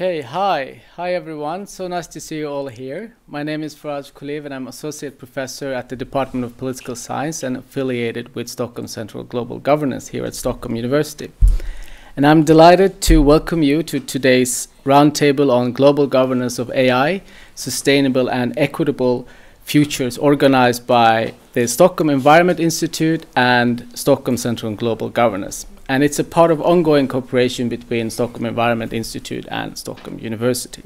Okay, hi everyone. So nice to see you all here. My name is Fredrik and I'm Associate Professor at the Department of Political Science and affiliated with Stockholm Centre Global Governance here at Stockholm University. And I'm delighted to welcome you to today's roundtable on global governance of AI, sustainable and equitable futures, organized by the Stockholm Environment Institute and Stockholm Centre Global Governance. And it's a part of ongoing cooperation between Stockholm Environment Institute and Stockholm University.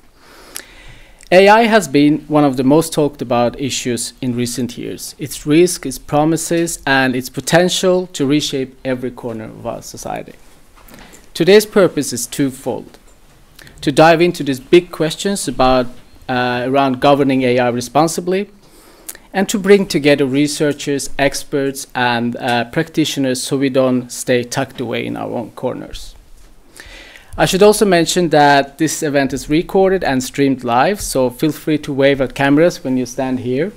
AI has been one of the most talked about issues in recent years. Its risk, its promises, and its potential to reshape every corner of our society. Today's purpose is twofold: to dive into these big questions about around governing AI responsibly, and to bring together researchers, experts, and practitioners so we don't stay tucked away in our own corners. I should also mention that this event is recorded and streamed live, so feel free to wave at cameras when you stand here.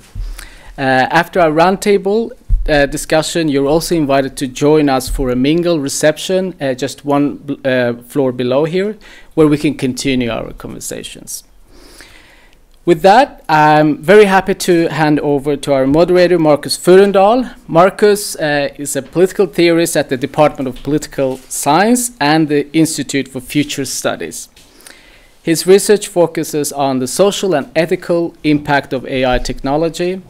After our roundtable discussion, you're also invited to join us for a mingle reception just one floor below here, where we can continue our conversations. With that, I'm very happy to hand over to our moderator, Marcus Furendal. Marcus is a political theorist at the Department of Political Science and the Institute for Future Studies. His research focuses on the social and ethical impact of AI technology.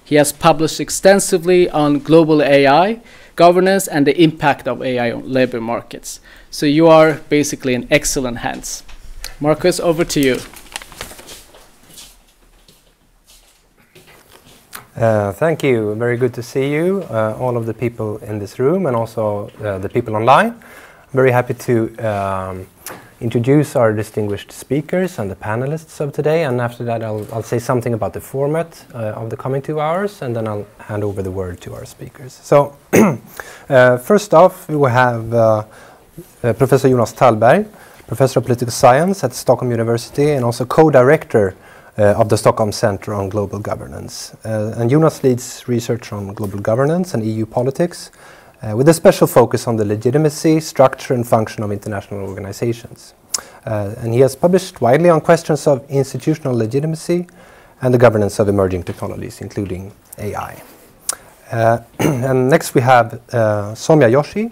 He has published extensively on global AI governance and the impact of AI on labor markets. So you are basically in excellent hands. Marcus, over to you. Thank you. Very good to see you, all of the people in this room and also the people online. I'm very happy to introduce our distinguished speakers and the panelists of today, and after that I'll say something about the format of the coming 2 hours, and then I'll hand over the word to our speakers. So first off, we will have Professor Jonas Tallberg, Professor of Political Science at Stockholm University and also co-director of the Stockholm Centre on Global Governance. And Jonas leads research on global governance and EU politics with a special focus on the legitimacy, structure and function of international organizations. And he has published widely on questions of institutional legitimacy and the governance of emerging technologies, including AI. And next we have Somya Joshi,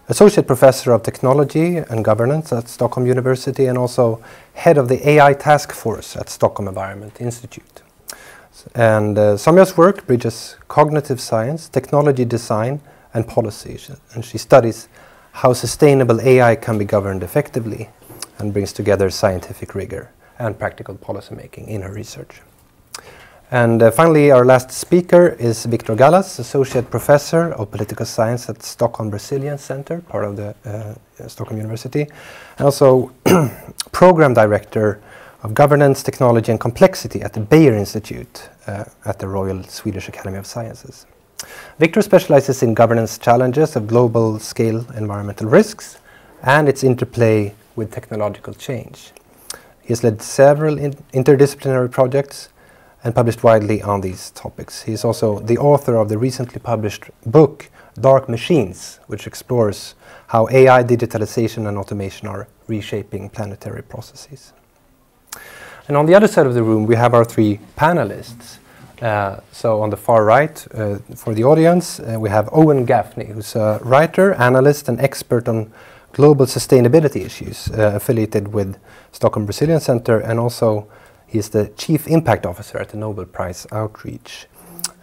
Associate Professor of Technology and Governance at Stockholm University and also Head of the AI Task Force at Stockholm Environment Institute. And Somya's work bridges cognitive science, technology design and policy, and she studies how sustainable AI can be governed effectively and brings together scientific rigor and practical policymaking in her research. And finally, our last speaker is Victor Galaz, Associate Professor of Political Science at Stockholm Resilience Center, part of the Stockholm University, and also Program Director of Governance, Technology and Complexity at the Bayer Institute at the Royal Swedish Academy of Sciences. Victor specializes in governance challenges of global scale environmental risks and its interplay with technological change. He has led several interdisciplinary projects and published widely on these topics. He is also the author of the recently published book Dark Machines, which explores how AI, digitalization and automation are reshaping planetary processes. And on the other side of the room we have our 3 panelists. So on the far right, for the audience, we have Owen Gaffney, who's a writer, analyst and expert on global sustainability issues, affiliated with Stockholm Resilience Center, and also he is the Chief Impact Officer at the Nobel Prize Outreach.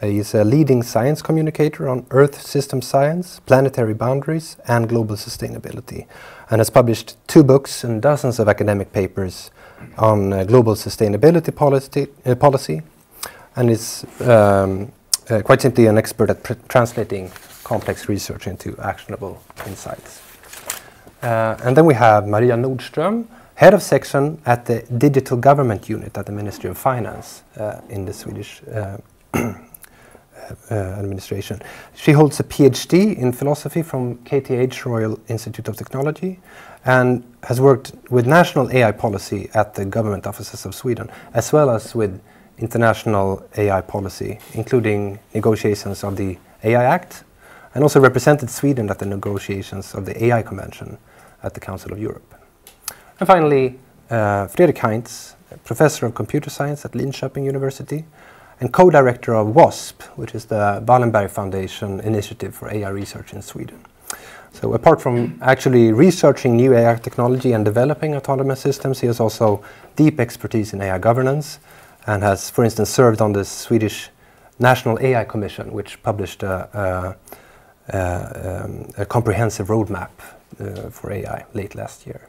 He is a leading science communicator on Earth system science, planetary boundaries and global sustainability, and has published 2 books and dozens of academic papers on global sustainability policy, and is quite simply an expert at translating complex research into actionable insights. And then we have Maria Nordström, Head of Section at the Digital Government Unit at the Ministry of Finance in the Swedish administration. She holds a PhD in philosophy from KTH Royal Institute of Technology and has worked with national AI policy at the government offices of Sweden, as well as with international AI policy, including negotiations of the AI Act, and also represented Sweden at the negotiations of the AI Convention at the Council of Europe. And finally, Fredrik Heintz, Professor of Computer Science at Linköping University and co-director of WASP, which is the Wallenberg Foundation Initiative for AI Research in Sweden. So apart from actually researching new AI technology and developing autonomous systems, he has also deep expertise in AI governance and has, for instance, served on the Swedish National AI Commission, which published a comprehensive roadmap for AI late last year.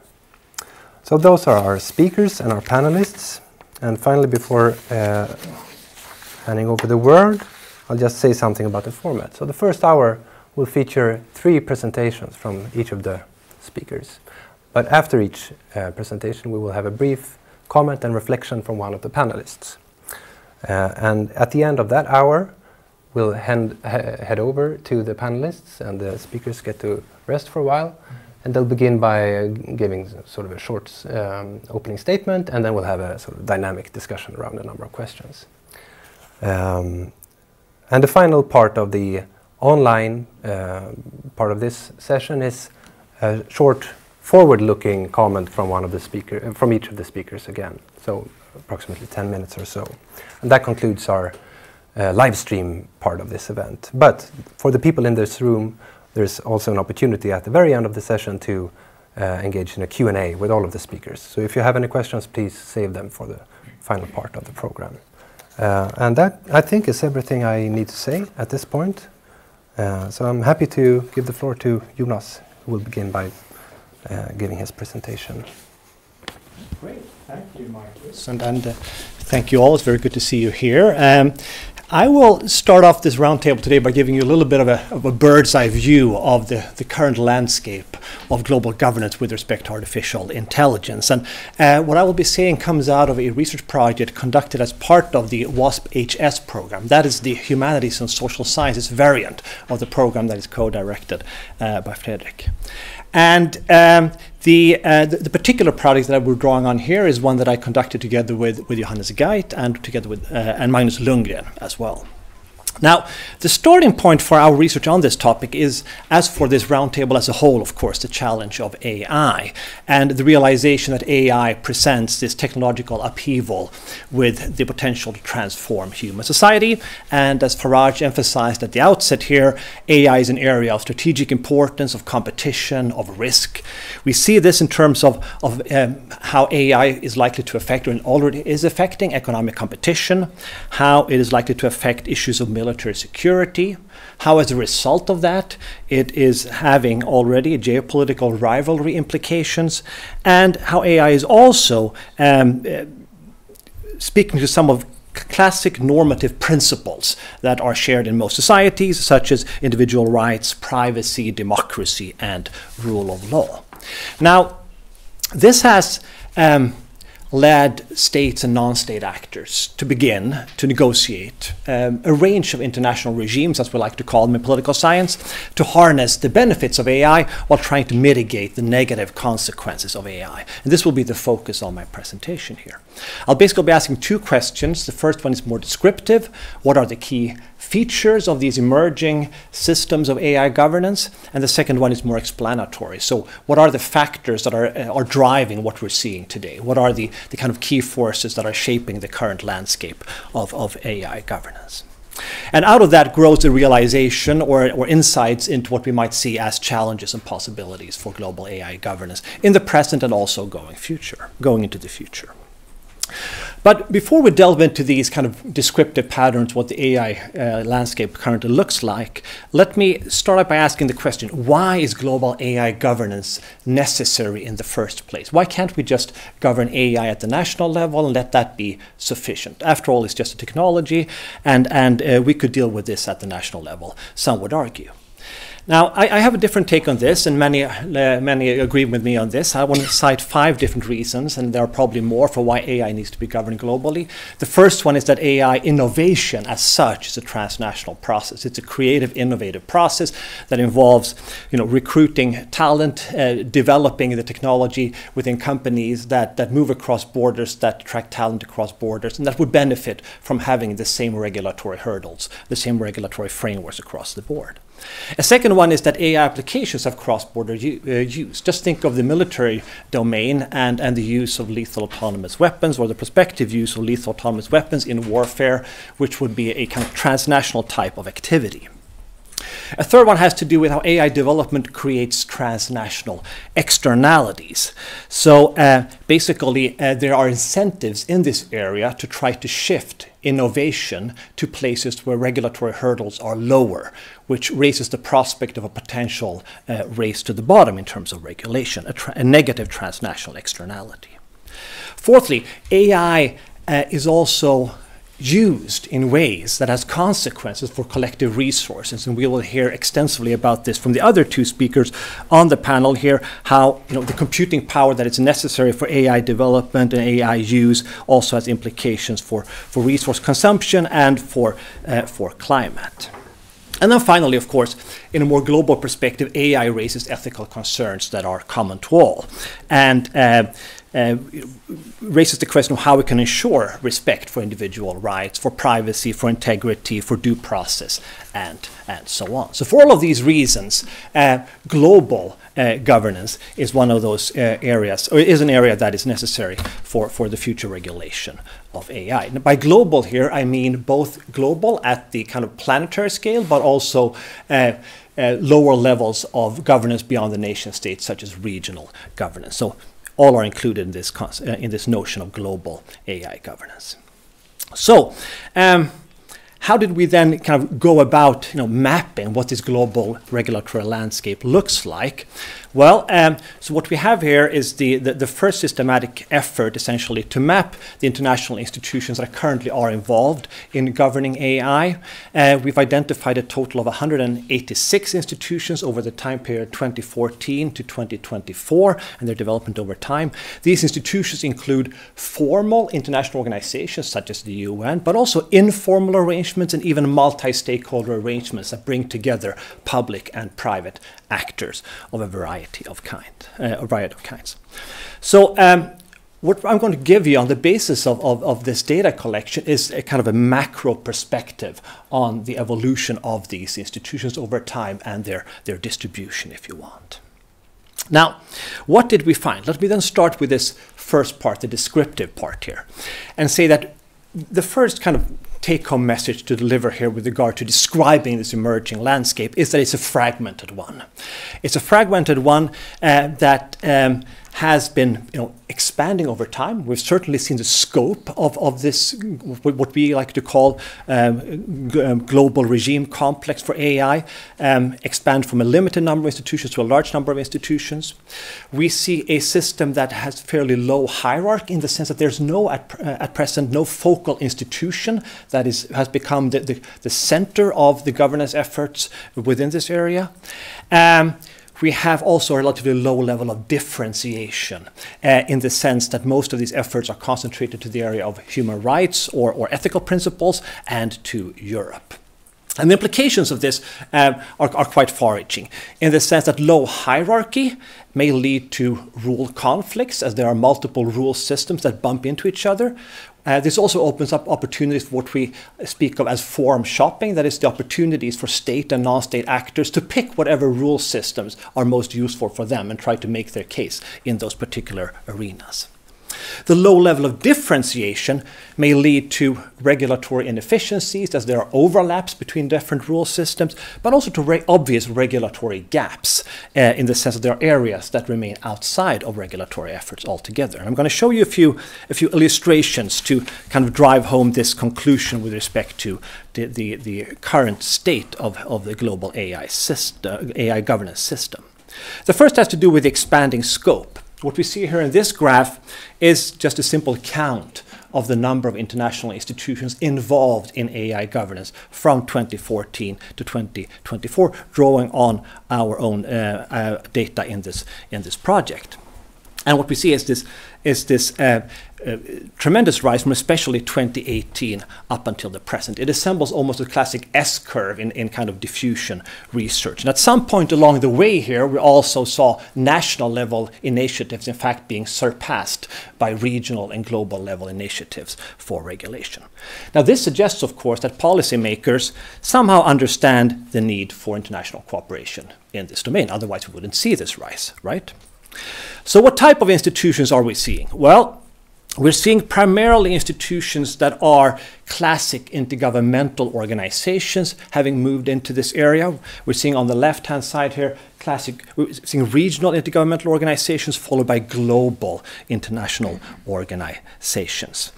So those are our speakers and our panelists. And finally, before handing over the word, I'll just say something about the format. So the first hour will feature 3 presentations from each of the speakers. But after each presentation, we will have a brief comment and reflection from one of the panelists. And at the end of that hour, we'll head over to the panelists, and the speakers get to rest for a while. And they'll begin by giving sort of a short opening statement, and then we'll have a sort of dynamic discussion around a number of questions. And the final part of the online part of this session is a short forward-looking comment from one of the speakers, from each of the speakers again. So approximately 10 minutes or so. And that concludes our live stream part of this event. But for the people in this room, there's also an opportunity at the very end of the session to engage in a Q&A with all of the speakers. So if you have any questions, please save them for the final part of the program. And that, I think, is everything I need to say at this point. So I'm happy to give the floor to Jonas, who will begin by giving his presentation. Great, thank you, Marcus. And thank you all, it's very good to see you here. I will start off this roundtable today by giving you a little bit of a bird's eye view of the current landscape of global governance with respect to artificial intelligence. And what I will be saying comes out of a research project conducted as part of the WASP-HS program. That is the Humanities and Social Sciences variant of the program that is co-directed by Fredrik. And the particular project that we're drawing on here is one that I conducted together with Johannes Geit and together with and Magnus Lundgren as well. Now, the starting point for our research on this topic is, as for this roundtable as a whole, of course, the challenge of AI and the realization that AI presents this technological upheaval with the potential to transform human society. And as Faraj emphasized at the outset here, AI is an area of strategic importance, of competition, of risk. We see this in terms of how AI is likely to affect, or already is affecting, economic competition, how it is likely to affect issues of military security, how as a result of that it is having already geopolitical rivalry implications, and how AI is also speaking to some of classic normative principles that are shared in most societies, such as individual rights, privacy, democracy, and rule of law. Now, this has led states and non-state actors to begin to negotiate a range of international regimes, as we like to call them in political science, to harness the benefits of AI while trying to mitigate the negative consequences of AI. And this will be the focus of my presentation here. I'll basically be asking 2 questions. The first one is more descriptive. What are the key features of these emerging systems of AI governance? And the second one is more explanatory. So what are the factors that are driving what we're seeing today? What are the kind of key forces that are shaping the current landscape of AI governance? And out of that grows the realization or insights into what we might see as challenges and possibilities for global AI governance in the present and also going into the future. But before we delve into these kind of descriptive patterns, what the AI landscape currently looks like, let me start by asking the question, why is global AI governance necessary in the first place? Why can't we just govern AI at the national level and let that be sufficient? After all, it's just a technology, and we could deal with this at the national level, some would argue. Now, I have a different take on this, and many agree with me on this. I want to cite 5 different reasons, and there are probably more, for why AI needs to be governed globally. The first one is that AI innovation as such is a transnational process. It's a creative, innovative process that involves, recruiting talent, developing the technology within companies that move across borders, that attract talent across borders, and that would benefit from having the same regulatory hurdles, the same regulatory frameworks across the board. A second one is that AI applications have cross-border use. Just think of the military domain and the use of lethal autonomous weapons, or the prospective use of lethal autonomous weapons in warfare, which would be a kind of transnational type of activity. A third one has to do with how AI development creates transnational externalities. So basically, there are incentives in this area to try to shift innovation to places where regulatory hurdles are lower, which raises the prospect of a potential race to the bottom in terms of regulation, a negative transnational externality. Fourthly, AI is also used in ways that has consequences for collective resources, and we will hear extensively about this from the other two speakers on the panel here, how the computing power that is necessary for AI development and AI use also has implications for resource consumption and for climate. And then finally, of course, in a more global perspective, AI raises ethical concerns that are common to all, and raises the question of how we can ensure respect for individual rights, for privacy, for integrity, for due process, and so on. So for all of these reasons, global governance is one of those areas, or is an area that is necessary for the future regulation of AI. And by global here, I mean both global at the kind of planetary scale, but also lower levels of governance beyond the nation state, such as regional governance. So all are included in this notion of global AI governance. So, how did we then kind of go about mapping what this global regulatory landscape looks like? Well, so what we have here is the first systematic effort, essentially, to map the international institutions that currently are involved in governing AI. We've identified a total of 186 institutions over the time period 2014 to 2024 and their development over time. These institutions include formal international organizations such as the UN, but also informal arrangements and even multi-stakeholder arrangements that bring together public and private actors of a variety of kinds. So what I'm going to give you on the basis of this data collection is a kind of a macro perspective on the evolution of these institutions over time and their distribution, if you want. Now, what did we find? Let me then start with this first part, the descriptive part here, and say that the first kind of take-home message to deliver here with regard to describing this emerging landscape is that it's a fragmented one. It's a fragmented one that has been expanding over time. We've certainly seen the scope of this, what we like to call global regime complex for AI, expand from a limited number of institutions to a large number of institutions. We see a system that has fairly low hierarchy in the sense that there's at present no focal institution that has become the center of the governance efforts within this area. We have also a relatively low level of differentiation in the sense that most of these efforts are concentrated to the area of human rights or ethical principles and to Europe. And the implications of this are quite far-reaching in the sense that low hierarchy may lead to rule conflicts, as there are multiple rule systems that bump into each other. This also opens up opportunities for what we speak of as form shopping, that is, the opportunities for state and non-state actors to pick whatever rule systems are most useful for them and try to make their case in those particular arenas. The low level of differentiation may lead to regulatory inefficiencies, as there are overlaps between different rule systems, but also to obvious regulatory gaps in the sense that there are areas that remain outside of regulatory efforts altogether. And I'm going to show you a few illustrations to kind of drive home this conclusion with respect to the current state of the global AI governance system. The first has to do with the expanding scope. What we see here in this graph is just a simple count of the number of international institutions involved in AI governance from 2014 to 2024, drawing on our own data in this project. And what we see is this tremendous rise from especially 2018 up until the present. It assembles almost a classic S-curve in kind of diffusion research. And at some point along the way here, we also saw national level initiatives, in fact, being surpassed by regional and global level initiatives for regulation. Now, this suggests, of course, that policymakers somehow understand the need for international cooperation in this domain. Otherwise, we wouldn't see this rise, right? So what type of institutions are we seeing? Well, we're seeing primarily institutions that are classic intergovernmental organizations having moved into this area. We're seeing on the left-hand side here, we're seeing regional intergovernmental organizations followed by global international organizations.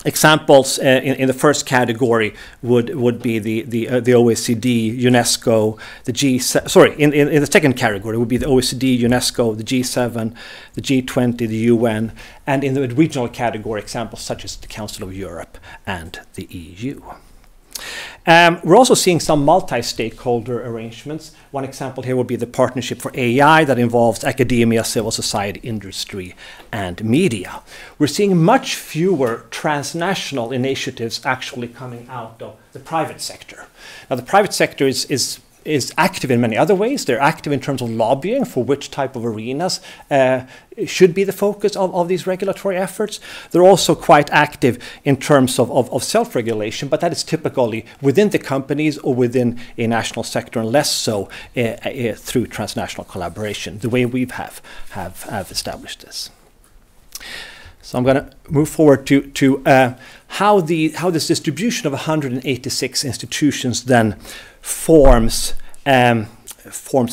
Examples in the first category would be the OECD, UNESCO, the G7. In the second category would be the OECD, UNESCO, the G7, the G20, the UN, and in the regional category, examples such as the Council of Europe and the EU. We're also seeing some multi-stakeholder arrangements. One example here would be the Partnership for AI that involves academia, civil society, industry, and media. We're seeing much fewer transnational initiatives actually coming out of the private sector. Now, the private sector is active in many other ways. They're active in terms of lobbying for which type of arenas should be the focus of these regulatory efforts. They're also quite active in terms of self-regulation, but that is typically within the companies or within a national sector, and less so through transnational collaboration, the way we have established this. So I'm going to move forward to how this distribution of 186 institutions then forms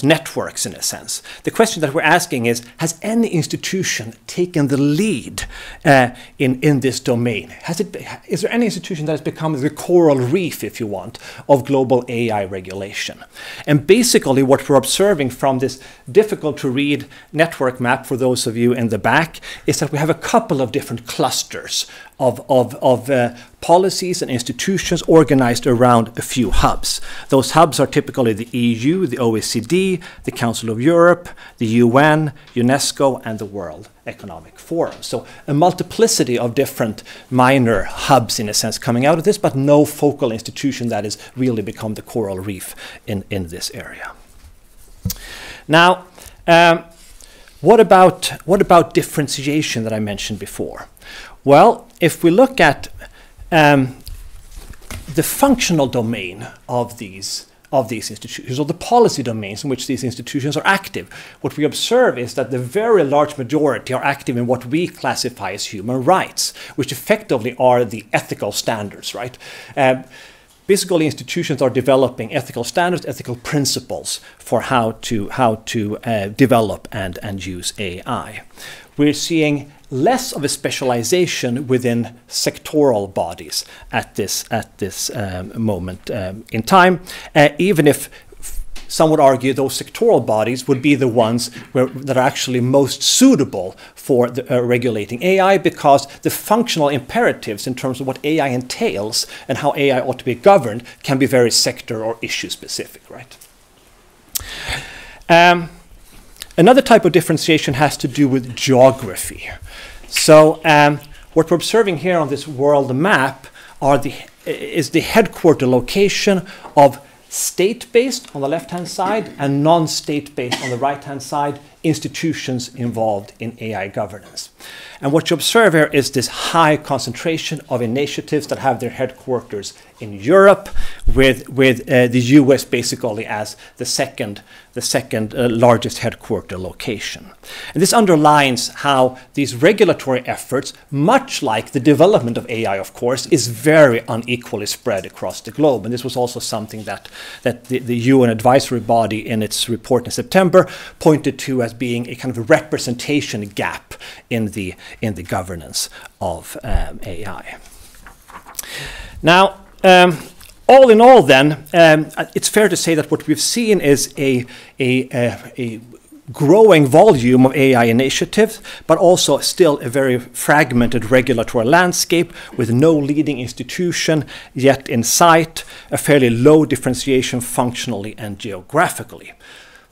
networks, in a sense. The question that we're asking is, has any institution taken the lead in this domain? Is there any institution that has become the coral reef, if you want, of global AI regulation? And basically what we're observing from this difficult to read network map, for those of you in the back, is that we have a couple of different clusters of policies and institutions organized around a few hubs. Those hubs are typically the EU, the OECD, the Council of Europe, the UN, UNESCO, and the World Economic Forum. So a multiplicity of different minor hubs, in a sense, coming out of this, but no focal institution that has really become the coral reef in this area. Now, what about differentiation that I mentioned before? Well, if we look at the functional domain of these institutions, or the policy domains in which these institutions are active, what we observe is that the very large majority are active in what we classify as human rights, which effectively are the ethical standards, right? Basically, institutions are developing ethical standards, ethical principles for how to develop and use AI. We're seeing less of a specialization within sectoral bodies at this moment in time, even if some would argue those sectoral bodies would be the ones that are actually most suitable for regulating AI, because the functional imperatives in terms of what AI entails and how AI ought to be governed can be very sector or issue specific, right? Another type of differentiation has to do with geography. So what we're observing here on this world map is the headquarter location of state-based on the left-hand side and non-state-based on the right-hand side institutions involved in AI governance. And what you observe here is this high concentration of initiatives that have their headquarters in Europe, with the US basically as the second largest headquarter location. And this underlines how these regulatory efforts, much like the development of AI, of course, is very unequally spread across the globe. And this was also something that the UN advisory body in its report in September pointed to as being a kind of a representation gap in the governance of AI. Now, all in all, then, it's fair to say that what we've seen is a growing volume of AI initiatives, but also still a very fragmented regulatory landscape with no leading institution yet in sight, a fairly low differentiation functionally and geographically.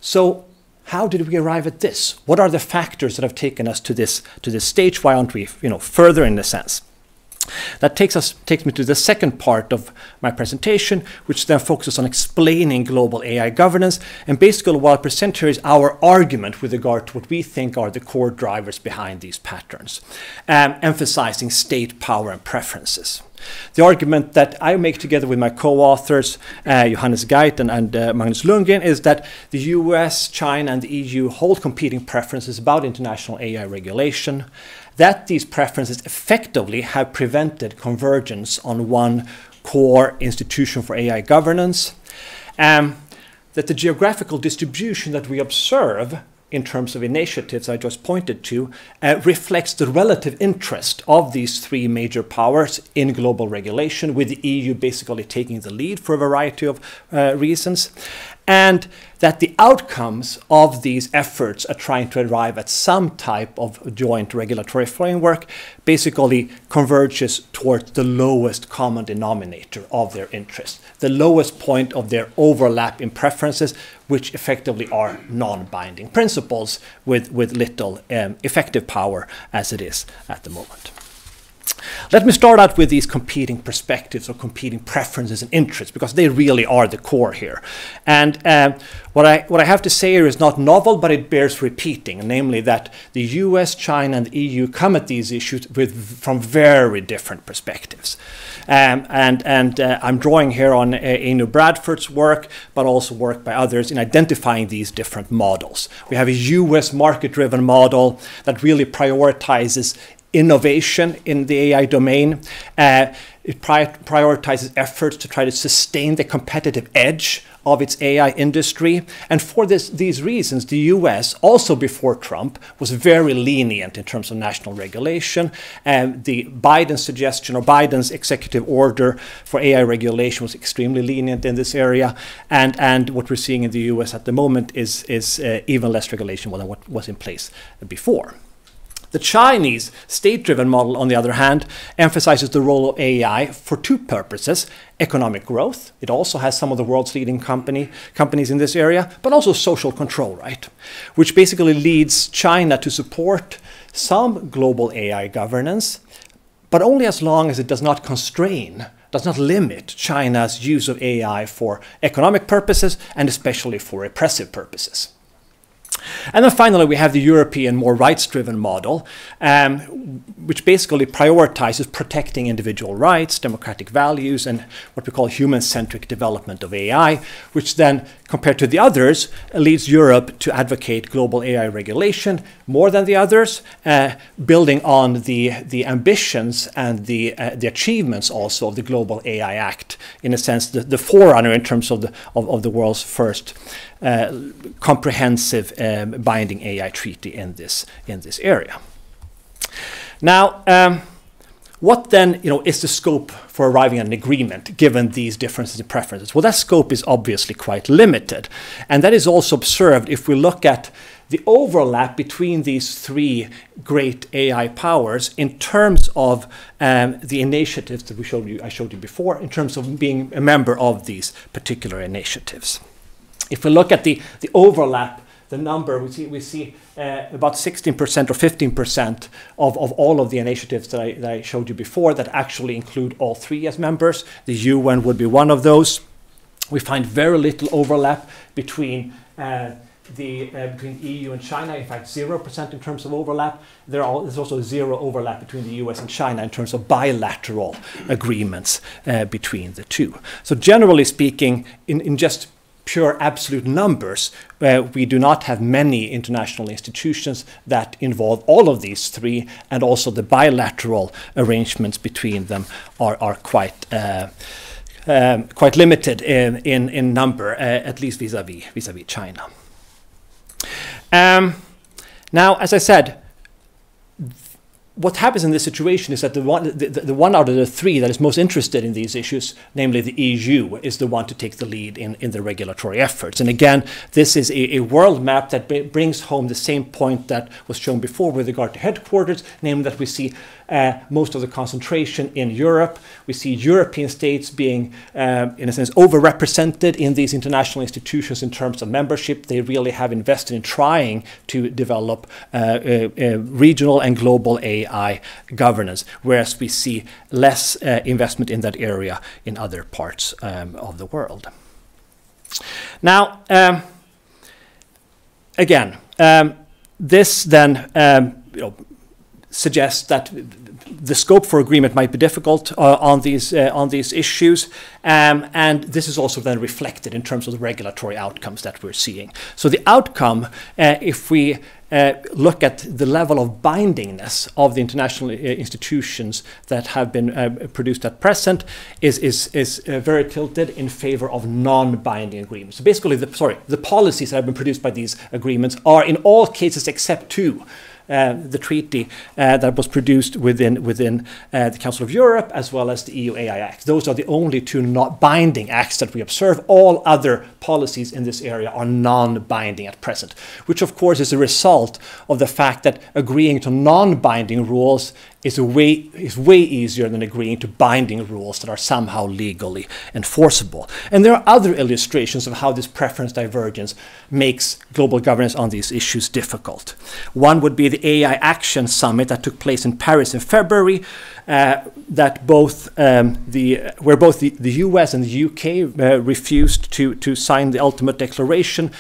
So how did we arrive at this? What are the factors that have taken us to this stage? Why aren't we, further in the sense? That takes me to the second part of my presentation, which then focuses on explaining global AI governance. And basically what I'll present here is our argument with regard to what we think are the core drivers behind these patterns, emphasizing state power and preferences. The argument that I make together with my co-authors, Johannes Geit and Magnus Lundgren, is that the US, China, and the EU hold competing preferences about international AI regulation, that these preferences effectively have prevented convergence on one core institution for AI governance, that the geographical distribution that we observe in terms of initiatives I just pointed to reflects the relative interest of these three major powers in global regulation, with the EU basically taking the lead for a variety of reasons, and that the outcomes of these efforts are trying to arrive at some type of joint regulatory framework basically converges towards the lowest common denominator of their interest, the lowest point of their overlap in preferences, which effectively are non-binding principles with little effective power as it is at the moment. Let me start out with these competing perspectives or competing preferences and interests, because they really are the core here. And what I have to say here is not novel, but it bears repeating, namely that the US, China, and the EU come at these issues from very different perspectives. I'm drawing here on Anu Bradford's work, but also work by others in identifying these different models. We have a US market-driven model that really prioritizes innovation in the AI domain. It prioritizes efforts to try to sustain the competitive edge of its AI industry. And for these reasons, the US, also before Trump, was very lenient in terms of national regulation. The Biden suggestion, or Biden's executive order for AI regulation, was extremely lenient in this area. And what we're seeing in the US at the moment is even less regulation than what was in place before. The Chinese state-driven model, on the other hand, emphasizes the role of AI for two purposes: economic growth. It also has some of the world's leading companies in this area, but also social control, right? Which basically leads China to support some global AI governance, but only as long as it does not constrain, does not limit China's use of AI for economic purposes and especially for repressive purposes. And then finally, we have the European, more rights-driven model, which basically prioritizes protecting individual rights, democratic values, and what we call human-centric development of AI, which then, compared to the others, leads Europe to advocate global AI regulation more than the others, building on the ambitions and the achievements also of the Global AI Act, in a sense, the forerunner in terms of the world's first comprehensive binding AI treaty in this area. Now, what then is the scope for arriving at an agreement given these differences in preferences? Well, that scope is obviously quite limited, and that is also observed if we look at the overlap between these three great AI powers in terms of the initiatives that I showed you before, in terms of being a member of these particular initiatives. If we look at the overlap, the number, we see about 16% or 15% of all of the initiatives that I showed you before that actually include all three as members. The UN would be one of those. We find very little overlap between between EU and China. In fact, 0% in terms of overlap. There's also zero overlap between the US and China in terms of bilateral agreements between the two. So generally speaking, in just pure absolute numbers, we do not have many international institutions that involve all of these three, and also the bilateral arrangements between them are quite limited in number, at least vis-à-vis China. Now, as I said, what happens in this situation is that the one out of the three that is most interested in these issues, namely the EU, is the one to take the lead in the regulatory efforts. And again, this is a world map that brings home the same point that was shown before with regard to headquarters, namely that we see most of the concentration in Europe. We see European states being, in a sense, overrepresented in these international institutions in terms of membership. They really have invested in trying to develop regional and global AI governance, whereas we see less investment in that area in other parts of the world. Now, again, this then suggests that the scope for agreement might be difficult on these issues, and this is also then reflected in terms of the regulatory outcomes that we're seeing. So the outcome, if we look at the level of bindingness of the international institutions that have been produced at present, is very tilted in favor of non-binding agreements. So basically, the policies that have been produced by these agreements are in all cases except two. The treaty that was produced within the Council of Europe, as well as the EU AI Act. Those are the only two not binding acts that we observe. All other policies in this area are non-binding at present, which of course is a result of the fact that agreeing to non-binding rules is way easier than agreeing to binding rules that are somehow legally enforceable. And there are other illustrations of how this preference divergence makes global governance on these issues difficult. One would be the AI Action Summit that took place in Paris in February, that where both the US and the UK refused to sign the ultimate declaration,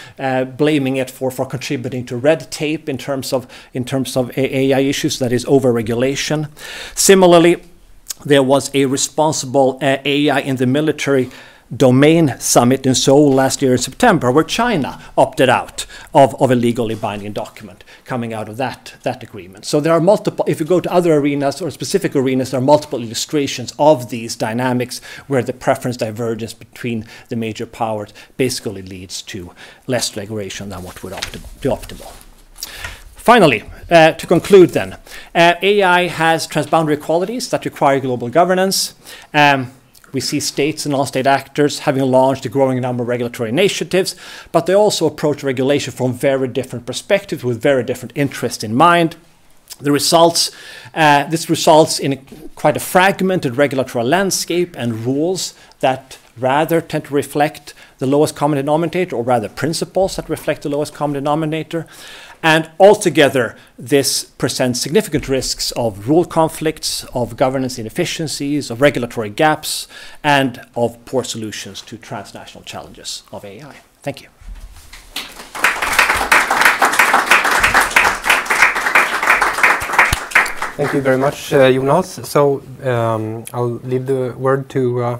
blaming it for contributing to red tape in terms of AI issues, that is overregulation. Similarly, there was a responsible AI in the military domain summit in Seoul last year in September, where China opted out of a legally binding document coming out of that agreement. So there are multiple, if you go to other arenas or specific arenas, there are multiple illustrations of these dynamics where the preference divergence between the major powers basically leads to less regulation than what would be optimal. Finally, to conclude then, AI has transboundary qualities that require global governance. We see states and non-state actors having launched a growing number of regulatory initiatives, but they also approach regulation from very different perspectives with very different interests in mind. This results in quite a fragmented regulatory landscape and rules that rather tend to reflect the lowest common denominator, or rather principles that reflect the lowest common denominator. And altogether, this presents significant risks of rule conflicts, of governance inefficiencies, of regulatory gaps, and of poor solutions to transnational challenges of AI. Thank you. Thank you very much, Jonas. So I'll leave the word to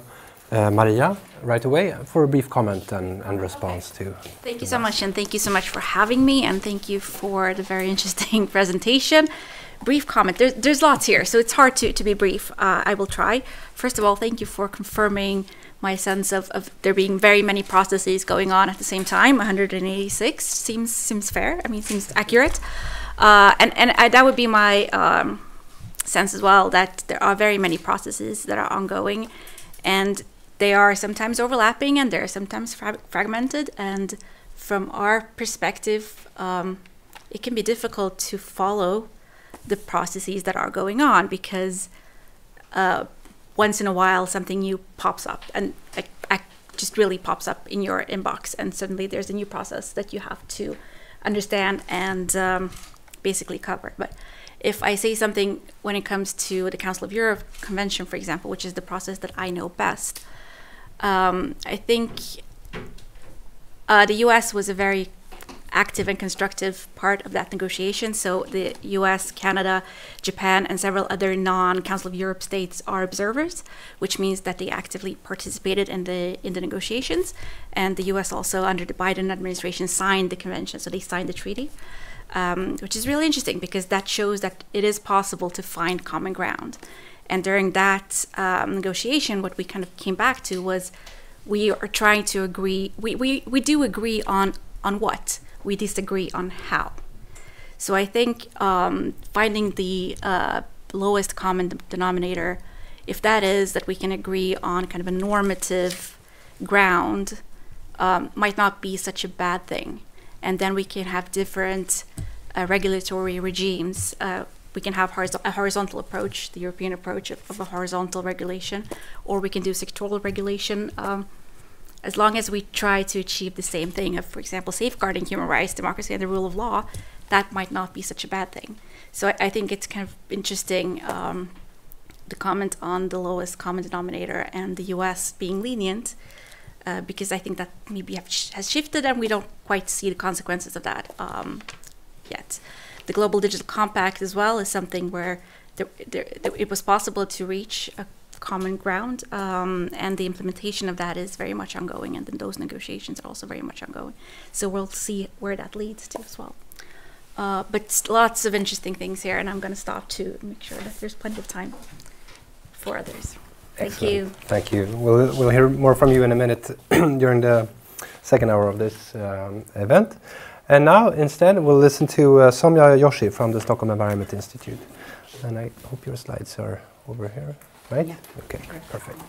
Maria right away for a brief comment and response to. Thank you so much, and thank you so much for having me, and thank you for the very interesting presentation. Brief comment. There's lots here, so it's hard to be brief. I will try. First of all, thank you for confirming my sense of there being very many processes going on at the same time. 186 seems fair. I mean, seems accurate. And that would be my sense as well, that there are very many processes that are ongoing, and they are sometimes overlapping and they're sometimes fragmented. And from our perspective, it can be difficult to follow the processes that are going on, because once in a while something new pops up, and just really pops up in your inbox, and suddenly there's a new process that you have to understand and basically cover. But if I say something when it comes to the Council of Europe Convention, for example, which is the process that I know best, I think the US was a very active and constructive part of that negotiation. So the US, Canada, Japan, and several other non-Council of Europe states are observers, which means that they actively participated in the negotiations. And the US also, under the Biden administration, signed the convention. So they signed the treaty, which is really interesting, because that shows that it is possible to find common ground. And during that negotiation, what we kind of came back to was we are trying to agree. We do agree on what? We disagree on how. So I think finding the lowest common denominator, if that is that we can agree on kind of a normative ground, might not be such a bad thing. And then we can have different regulatory regimes. We can have a horizontal approach, the European approach of a horizontal regulation, or we can do sectoral regulation, as long as we try to achieve the same thing of, for example, safeguarding human rights, democracy, and the rule of law. That might not be such a bad thing. So I think it's kind of interesting to comment on the lowest common denominator and the US being lenient, because I think that maybe has shifted and we don't quite see the consequences of that yet. The Global Digital Compact as well is something where it was possible to reach a common ground, and the implementation of that is very much ongoing, and then those negotiations are also very much ongoing. So we'll see where that leads to as well. But lots of interesting things here, and I'm going to stop to make sure that there's plenty of time for others. Thank you. Thank you. We'll hear more from you in a minute during the second hour of this event. And now, instead, we'll listen to Somya Joshi from the Stockholm Environment Institute. And I hope your slides are over here, right? Yeah. Okay, perfect.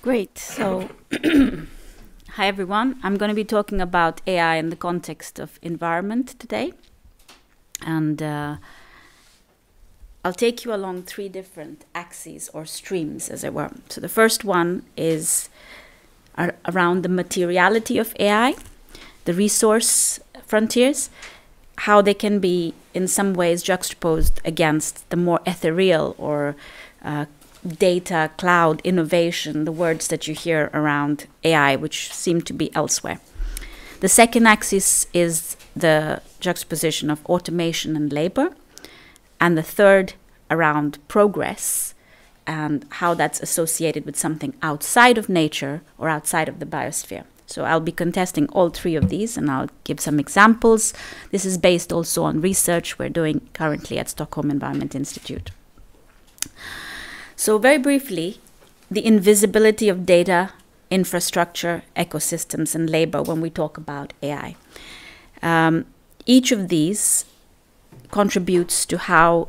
Great. So, hi everyone. I'm going to be talking about AI in the context of environment today. And I'll take you along 3 different axes or streams, as it were. So the first one is around the materiality of AI, the resource frontiers, how they can be in some ways juxtaposed against the more ethereal or data, cloud, innovation, the words that you hear around AI, which seem to be elsewhere. The second axis is the juxtaposition of automation and labor, and the third around progress and how that's associated with something outside of nature or outside of the biosphere. So I'll be contesting all 3 of these, and I'll give some examples. This is based also on research we're doing currently at Stockholm Environment Institute. So very briefly, the invisibility of data, infrastructure, ecosystems, and labor when we talk about AI. Each of these contributes to how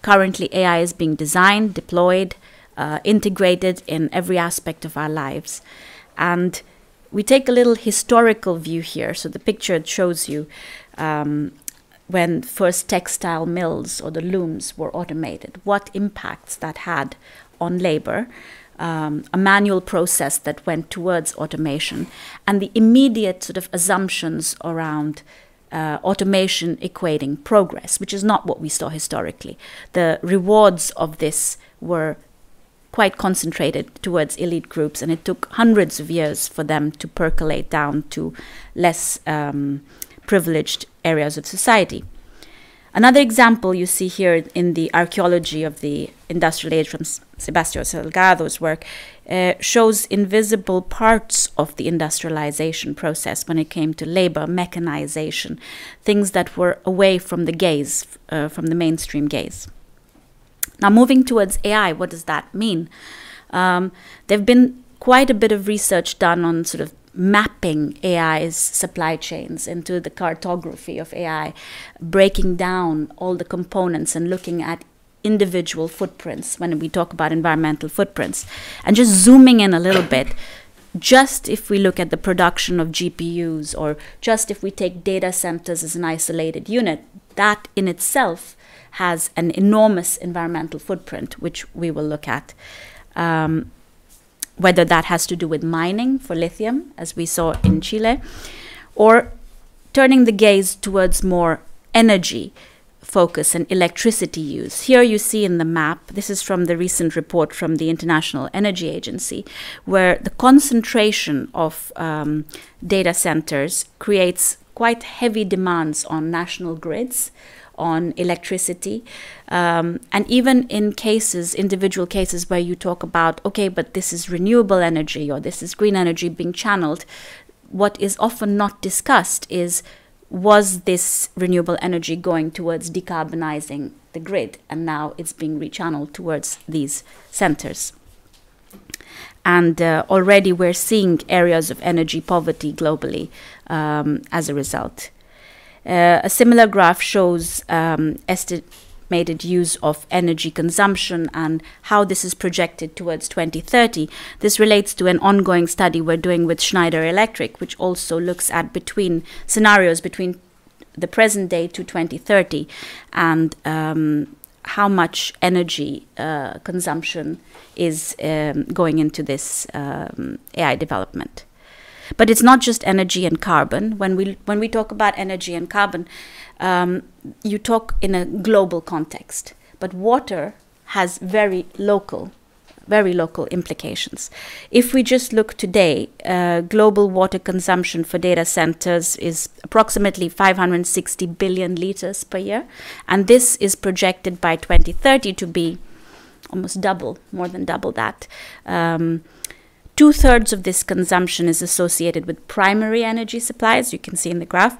currently AI is being designed, deployed, integrated in every aspect of our lives. And we take a little historical view here. So the picture shows you when first textile mills or the looms were automated, what impacts that had on labor, a manual process that went towards automation, and the immediate sort of assumptions around automation equating progress, which is not what we saw historically. The rewards of this were quite concentrated towards elite groups, and it took hundreds of years for them to percolate down to less privileged areas of society. Another example you see here in the archaeology of the industrial age from Sebastião Salgado's work shows invisible parts of the industrialization process when it came to labor, mechanization, things that were away from the gaze, from the mainstream gaze. Now, moving towards AI, what does that mean? There've been quite a bit of research done on sort of mapping AI's supply chains into the cartography of AI, breaking down all the components and looking at individual footprints when we talk about environmental footprints. And just zooming in a little bit, just if we look at the production of GPUs, or just if we take data centers as an isolated unit, that in itself has an enormous environmental footprint, which we will look at. Whether that has to do with mining for lithium, as we saw in Chile, or turning the gaze towards more energy focus and electricity use. Here you see in the map, this is from the recent report from the International Energy Agency, where the concentration of data centers creates quite heavy demands on national grids, on electricity, and even in cases, individual cases where you talk about, okay, but this is renewable energy or this is green energy being channeled, what is often not discussed is, was this renewable energy going towards decarbonizing the grid, and now it's being rechanneled towards these centers. And already we're seeing areas of energy poverty globally as a result. A similar graph shows estimated use of energy consumption and how this is projected towards 2030. This relates to an ongoing study we're doing with Schneider Electric, which also looks at scenarios between the present day to 2030 and how much energy consumption is going into this AI development. But it's not just energy and carbon. When we talk about energy and carbon, you talk in a global context. But water has very local implications. If we just look today, global water consumption for data centers is approximately 560 billion liters per year. And this is projected by 2030 to be almost double, more than double that. 2/3 of this consumption is associated with primary energy supplies, you can see in the graph.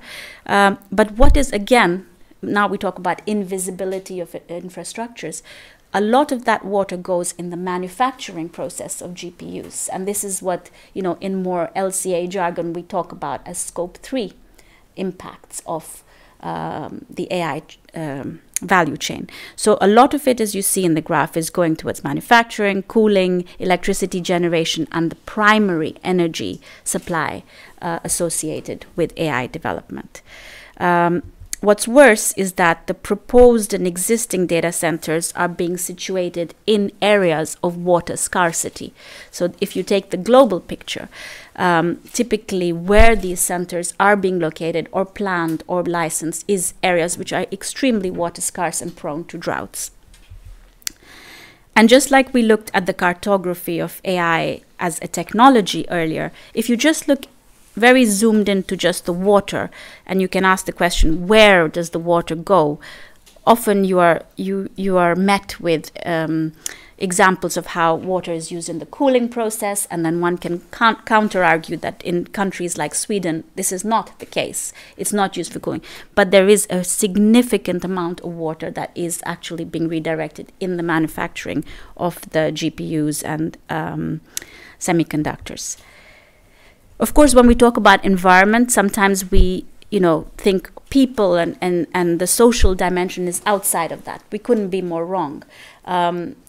But what is, again, now we talk about invisibility of infrastructures, a lot of that water goes in the manufacturing process of GPUs. And this is what, in more LCA jargon, we talk about as scope 3 impacts of the AI value chain. So a lot of it, as you see in the graph, is going towards manufacturing, cooling, electricity generation, and the primary energy supply associated with AI development. What's worse is that the proposed and existing data centers are being situated in areas of water scarcity. So if you take the global picture, typically where these centers are being located or planned or licensed is areas which are extremely water scarce and prone to droughts. And just like we looked at the cartography of AI as a technology earlier, if you just look very zoomed into just the water, and you can ask the question, where does the water go? Often you are met with examples of how water is used in the cooling process, and then one can counter-argue that in countries like Sweden, this is not the case. It's not used for cooling. But there is a significant amount of water that is actually being redirected in the manufacturing of the GPUs and semiconductors. Of course, when we talk about environment, sometimes we, think people and the social dimension is outside of that. We couldn't be more wrong.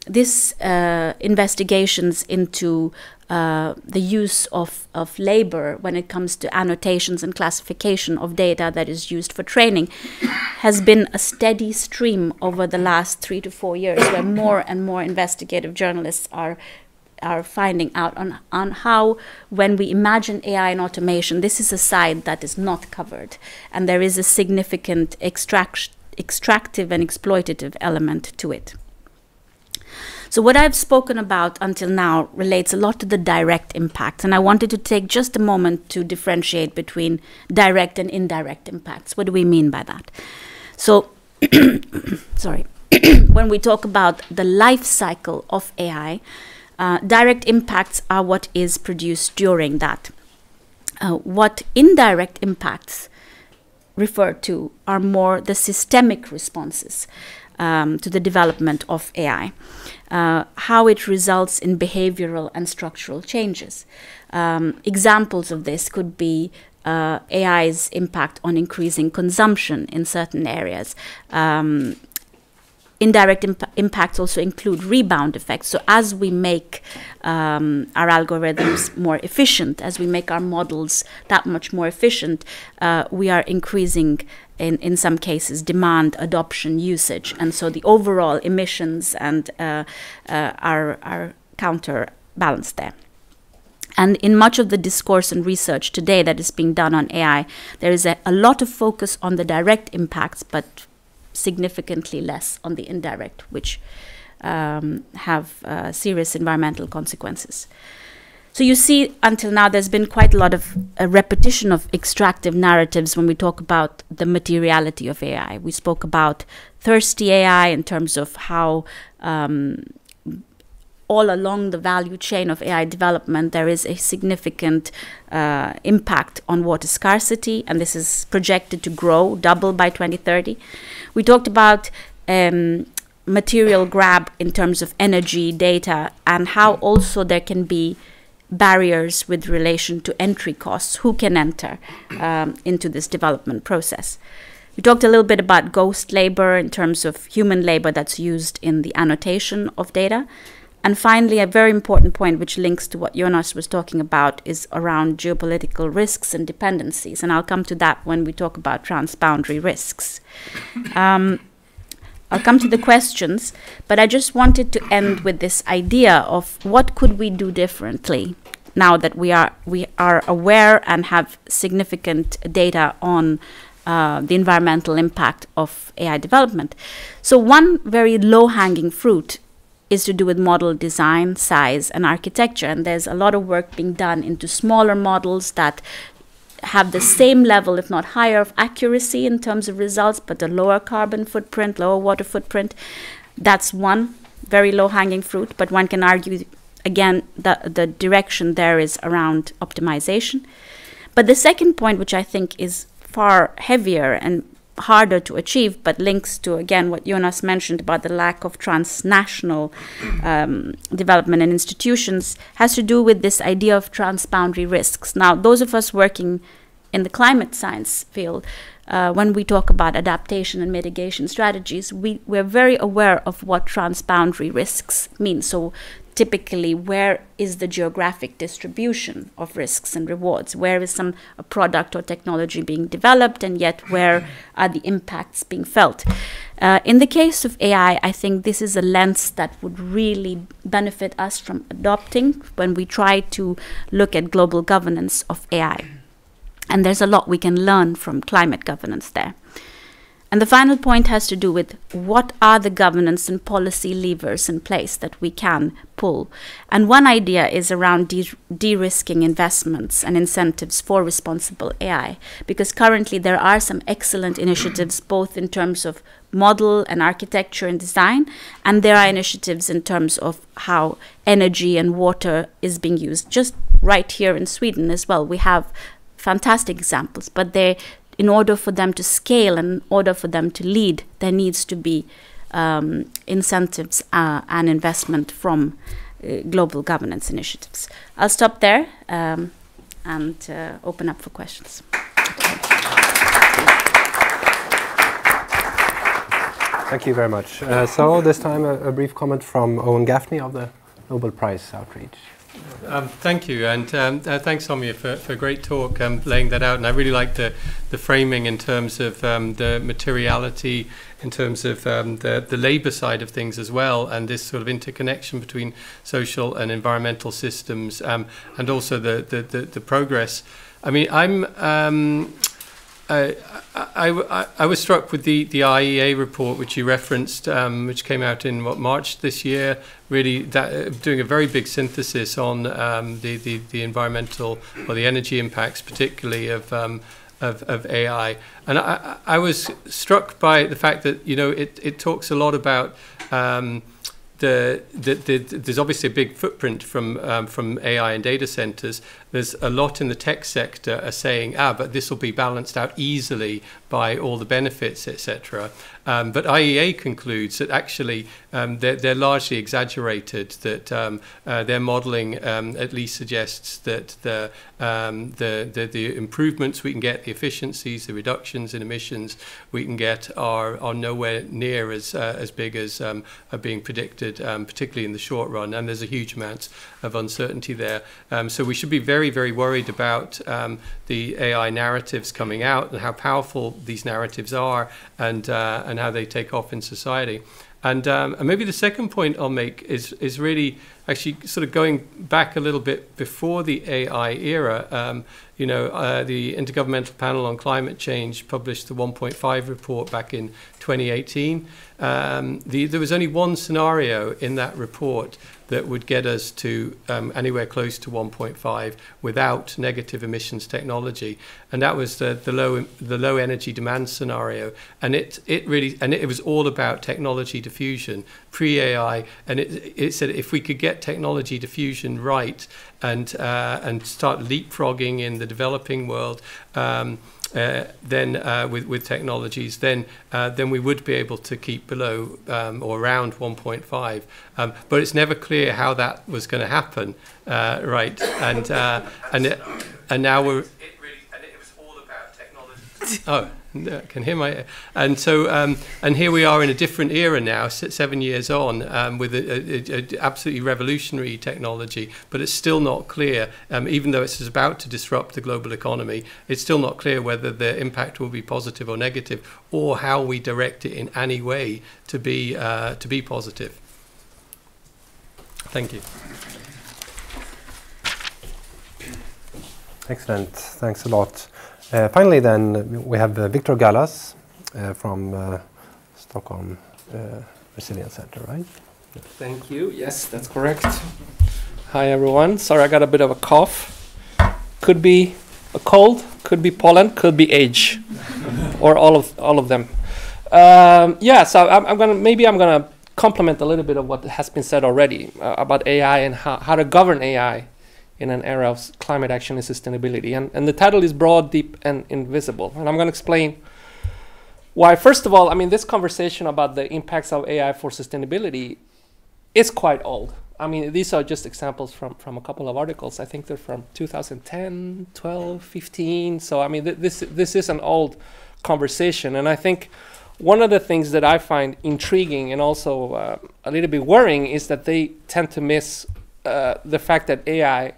This investigations into the use of labor when it comes to annotations and classification of data that is used for training has been a steady stream over the last 3 to 4 years, where more and more investigative journalists are finding out on how, when we imagine AI and automation, this is a side that is not covered. And there is a significant extractive and exploitative element to it. So what I've spoken about until now relates a lot to the direct impacts. And I wanted to take just a moment to differentiate between direct and indirect impacts. What do we mean by that? So, sorry, when we talk about the life cycle of AI, direct impacts are what is produced during that. What indirect impacts refer to are more the systemic responses to the development of AI, how it results in behavioral and structural changes. Examples of this could be AI's impact on increasing consumption in certain areas. Indirect impacts also include rebound effects. So as we make our algorithms more efficient, as we make our models that much more efficient, we are increasing, in some cases, demand, adoption, usage. And so the overall emissions and are counterbalanced there. And in much of the discourse and research today that is being done on AI, there is a lot of focus on the direct impacts, but significantly less on the indirect, which have serious environmental consequences. So you see, until now, there's been quite a lot of repetition of extractive narratives when we talk about the materiality of AI. We spoke about thirsty AI in terms of how all along the value chain of AI development, there is a significant impact on water scarcity, and this is projected to grow, double by 2030. We talked about material grab in terms of energy, data, and how also there can be barriers with relation to entry costs, who can enter into this development process. We talked a little bit about ghost labor in terms of human labor that's used in the annotation of data. And finally, a very important point which links to what Jonas was talking about is around geopolitical risks and dependencies. And I'll come to that when we talk about transboundary risks. I'll come to the questions, but I just wanted to end with this idea of what could we do differently now that we are aware and have significant data on the environmental impact of AI development. So one very low-hanging fruit is to do with model design, size, and architecture. And there's a lot of work being done into smaller models that have the same level, if not higher, of accuracy in terms of results, but a lower carbon footprint, lower water footprint. That's one very low-hanging fruit, but one can argue, again, that the direction there is around optimization. But the second point, which I think is far heavier and harder to achieve, but links to, again, what Jonas mentioned about the lack of transnational development in institutions, has to do with this idea of transboundary risks. Now, those of us working in the climate science field, when we talk about adaptation and mitigation strategies, we're very aware of what transboundary risks mean. So typically, where is the geographic distribution of risks and rewards? Where is a product or technology being developed, and yet where are the impacts being felt? In the case of AI, I think this is a lens that would really benefit us from adopting when we try to look at global governance of AI. And there's a lot we can learn from climate governance there. And the final point has to do with what are the governance and policy levers in place that we can pull. And one idea is around de-risking investments and incentives for responsible AI, because currently there are some excellent initiatives both in terms of model and architecture and design, and there are initiatives in terms of how energy and water is being used. Just right here in Sweden as well, we have fantastic examples, but in order for them to scale and in order for them to lead, there needs to be incentives and investment from global governance initiatives. I'll stop there and open up for questions. Thank you very much. So this time a brief comment from Owen Gaffney of the Nobel Prize Outreach. Thank you, and thanks, Somya, for a great talk, laying that out. And I really like the framing in terms of the materiality, in terms of the labour side of things as well, and this sort of interconnection between social and environmental systems, and also the progress. I mean, I was struck with the IEA report which you referenced, which came out in March this year, really doing a very big synthesis on the environmental or the energy impacts, particularly of AI. And I was struck by the fact that, you know, it talks a lot about there's obviously a big footprint from AI and data centers. There's a lot in the tech sector are saying, but this will be balanced out easily by all the benefits, etc. But IEA concludes that actually they're largely exaggerated, that their modelling at least suggests that the improvements we can get, the efficiencies, the reductions in emissions we can get are nowhere near as big as are being predicted, particularly in the short run. And there's a huge amount of uncertainty there. So we should be very, very worried about the AI narratives coming out and how powerful these narratives are, and how they take off in society. And maybe the second point I'll make is really actually sort of going back a little bit before the AI era. You know, the Intergovernmental Panel on Climate Change published the 1.5 report back in 2018. There was only one scenario in that report that would get us to anywhere close to 1.5 without negative emissions technology, and that was the low energy demand scenario. And it was all about technology diffusion pre-AI, and it said if we could get technology diffusion right and start leapfrogging in the developing world, then with technologies, then we would be able to keep below or around 1.5. But it's never clear how that was going to happen, right? And now we're. It was all about technology. Oh. No, can hear my, and so and here we are in a different era now, 7 years on, with a absolutely revolutionary technology, but it's still not clear, even though it's about to disrupt the global economy, it's still not clear whether the impact will be positive or negative, or how we direct it in any way to be positive. Thank you. Excellent, thanks a lot. Finally, then, we have Victor Galaz from Stockholm Resilience Centre, right? Thank you. Yes, that's correct. Hi, everyone. Sorry, I got a bit of a cough. Could be a cold, could be pollen, could be age, or all of them. Yeah, so I'm gonna complement a little bit of what has been said already about AI and how to govern AI in an era of climate action and sustainability. And the title is Broad, Deep, and Invisible. And I'm going to explain why. First of all, I mean, this conversation about the impacts of AI for sustainability is quite old. I mean, these are just examples from a couple of articles. I think they're from 2010, 12, 15. So, I mean, this is an old conversation. And I think one of the things that I find intriguing and also a little bit worrying is that they tend to miss the fact that AI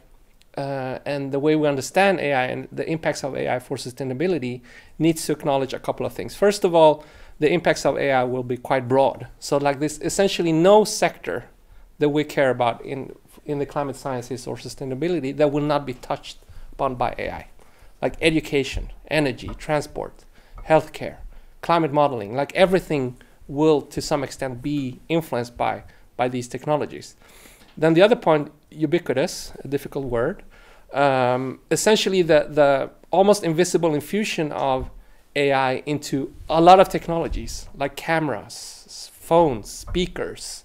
and the way we understand AI and the impacts of AI for sustainability needs to acknowledge a couple of things. First of all, the impacts of AI will be quite broad. So like this, essentially no sector that we care about in the climate sciences or sustainability that will not be touched upon by AI. Like education, energy, transport, healthcare, climate modeling, like everything will to some extent be influenced by these technologies. Then the other point, ubiquitous, a difficult word. Essentially the almost invisible infusion of AI into a lot of technologies like cameras, phones, speakers,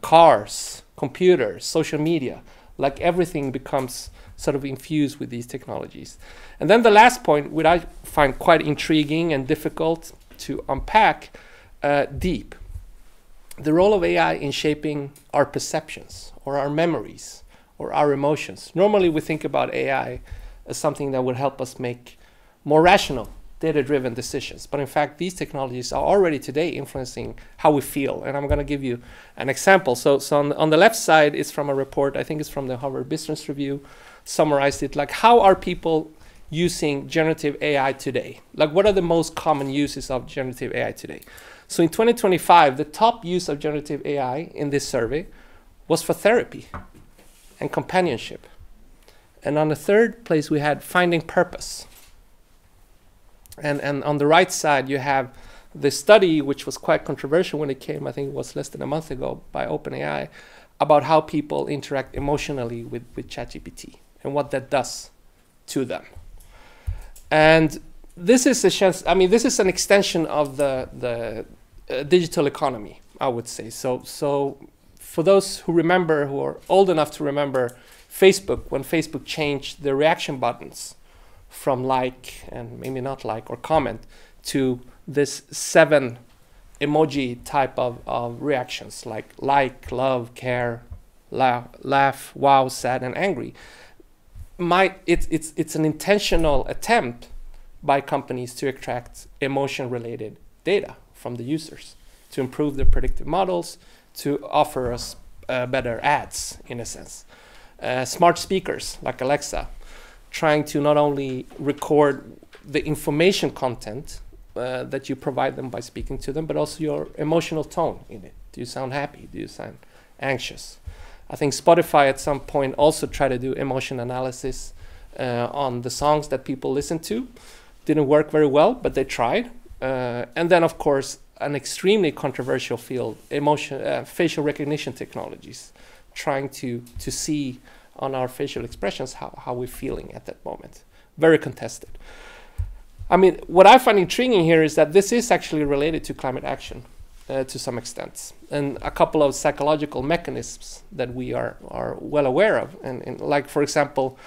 cars, computers, social media, like everything becomes sort of infused with these technologies. And then the last point, which I find quite intriguing and difficult to unpack, deep. The role of AI in shaping our perceptions or our memories or our emotions. Normally we think about AI as something that would help us make more rational, data-driven decisions. But in fact, these technologies are already today influencing how we feel. And I'm going to give you an example. So on the left side is from a report, I think it's from the Harvard Business Review, summarized it like, how are people using generative AI today? Like, what are the most common uses of generative AI today? So in 2025, the top use of generative AI in this survey was for therapy and companionship. And on the third place, we had finding purpose. And on the right side, you have the study, which was quite controversial when it came, I think it was less than a month ago, by OpenAI, about how people interact emotionally with ChatGPT and what that does to them. And this is a chance, I mean, this is an extension of the digital economy, I would say. So for those who remember, who are old enough to remember Facebook, when Facebook changed the reaction buttons from like and maybe not like or comment to this 7 emoji type of reactions like, love, care, laugh, wow, sad, and angry. It's an intentional attempt by companies to extract emotion-related data from the users to improve their predictive models, to offer us better ads, in a sense. Smart speakers like Alexa, trying to not only record the information content that you provide them by speaking to them, but also your emotional tone in it. Do you sound happy? Do you sound anxious? I think Spotify at some point also tried to do emotion analysis on the songs that people listen to. Didn't work very well, but they tried. And then, of course, an extremely controversial field, facial recognition technologies, trying to see on our facial expressions how we're feeling at that moment. Very contested. I mean, what I find intriguing here is that this is actually related to climate action to some extent, and a couple of psychological mechanisms that we are well aware of. And like, for example,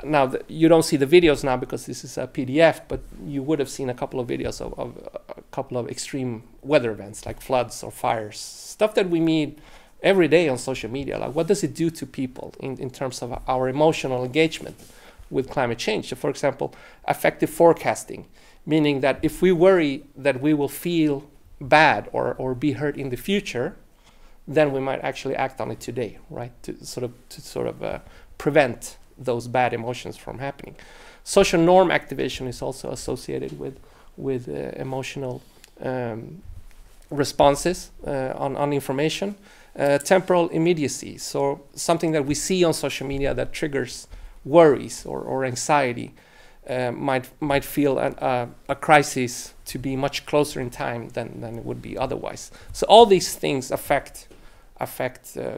now you don't see the videos now because this is a PDF, but you would have seen a couple of videos of a couple of extreme weather events like floods or fires, stuff that we meet every day on social media. Like, what does it do to people in terms of our emotional engagement with climate change? So, for example, affective forecasting, meaning that if we worry that we will feel bad or be hurt in the future, then we might actually act on it today, right? To sort of prevent those bad emotions from happening. Social norm activation is also associated with emotional responses on information. Temporal immediacy, so something that we see on social media that triggers worries or anxiety might feel a crisis to be much closer in time than it would be otherwise. So all these things affect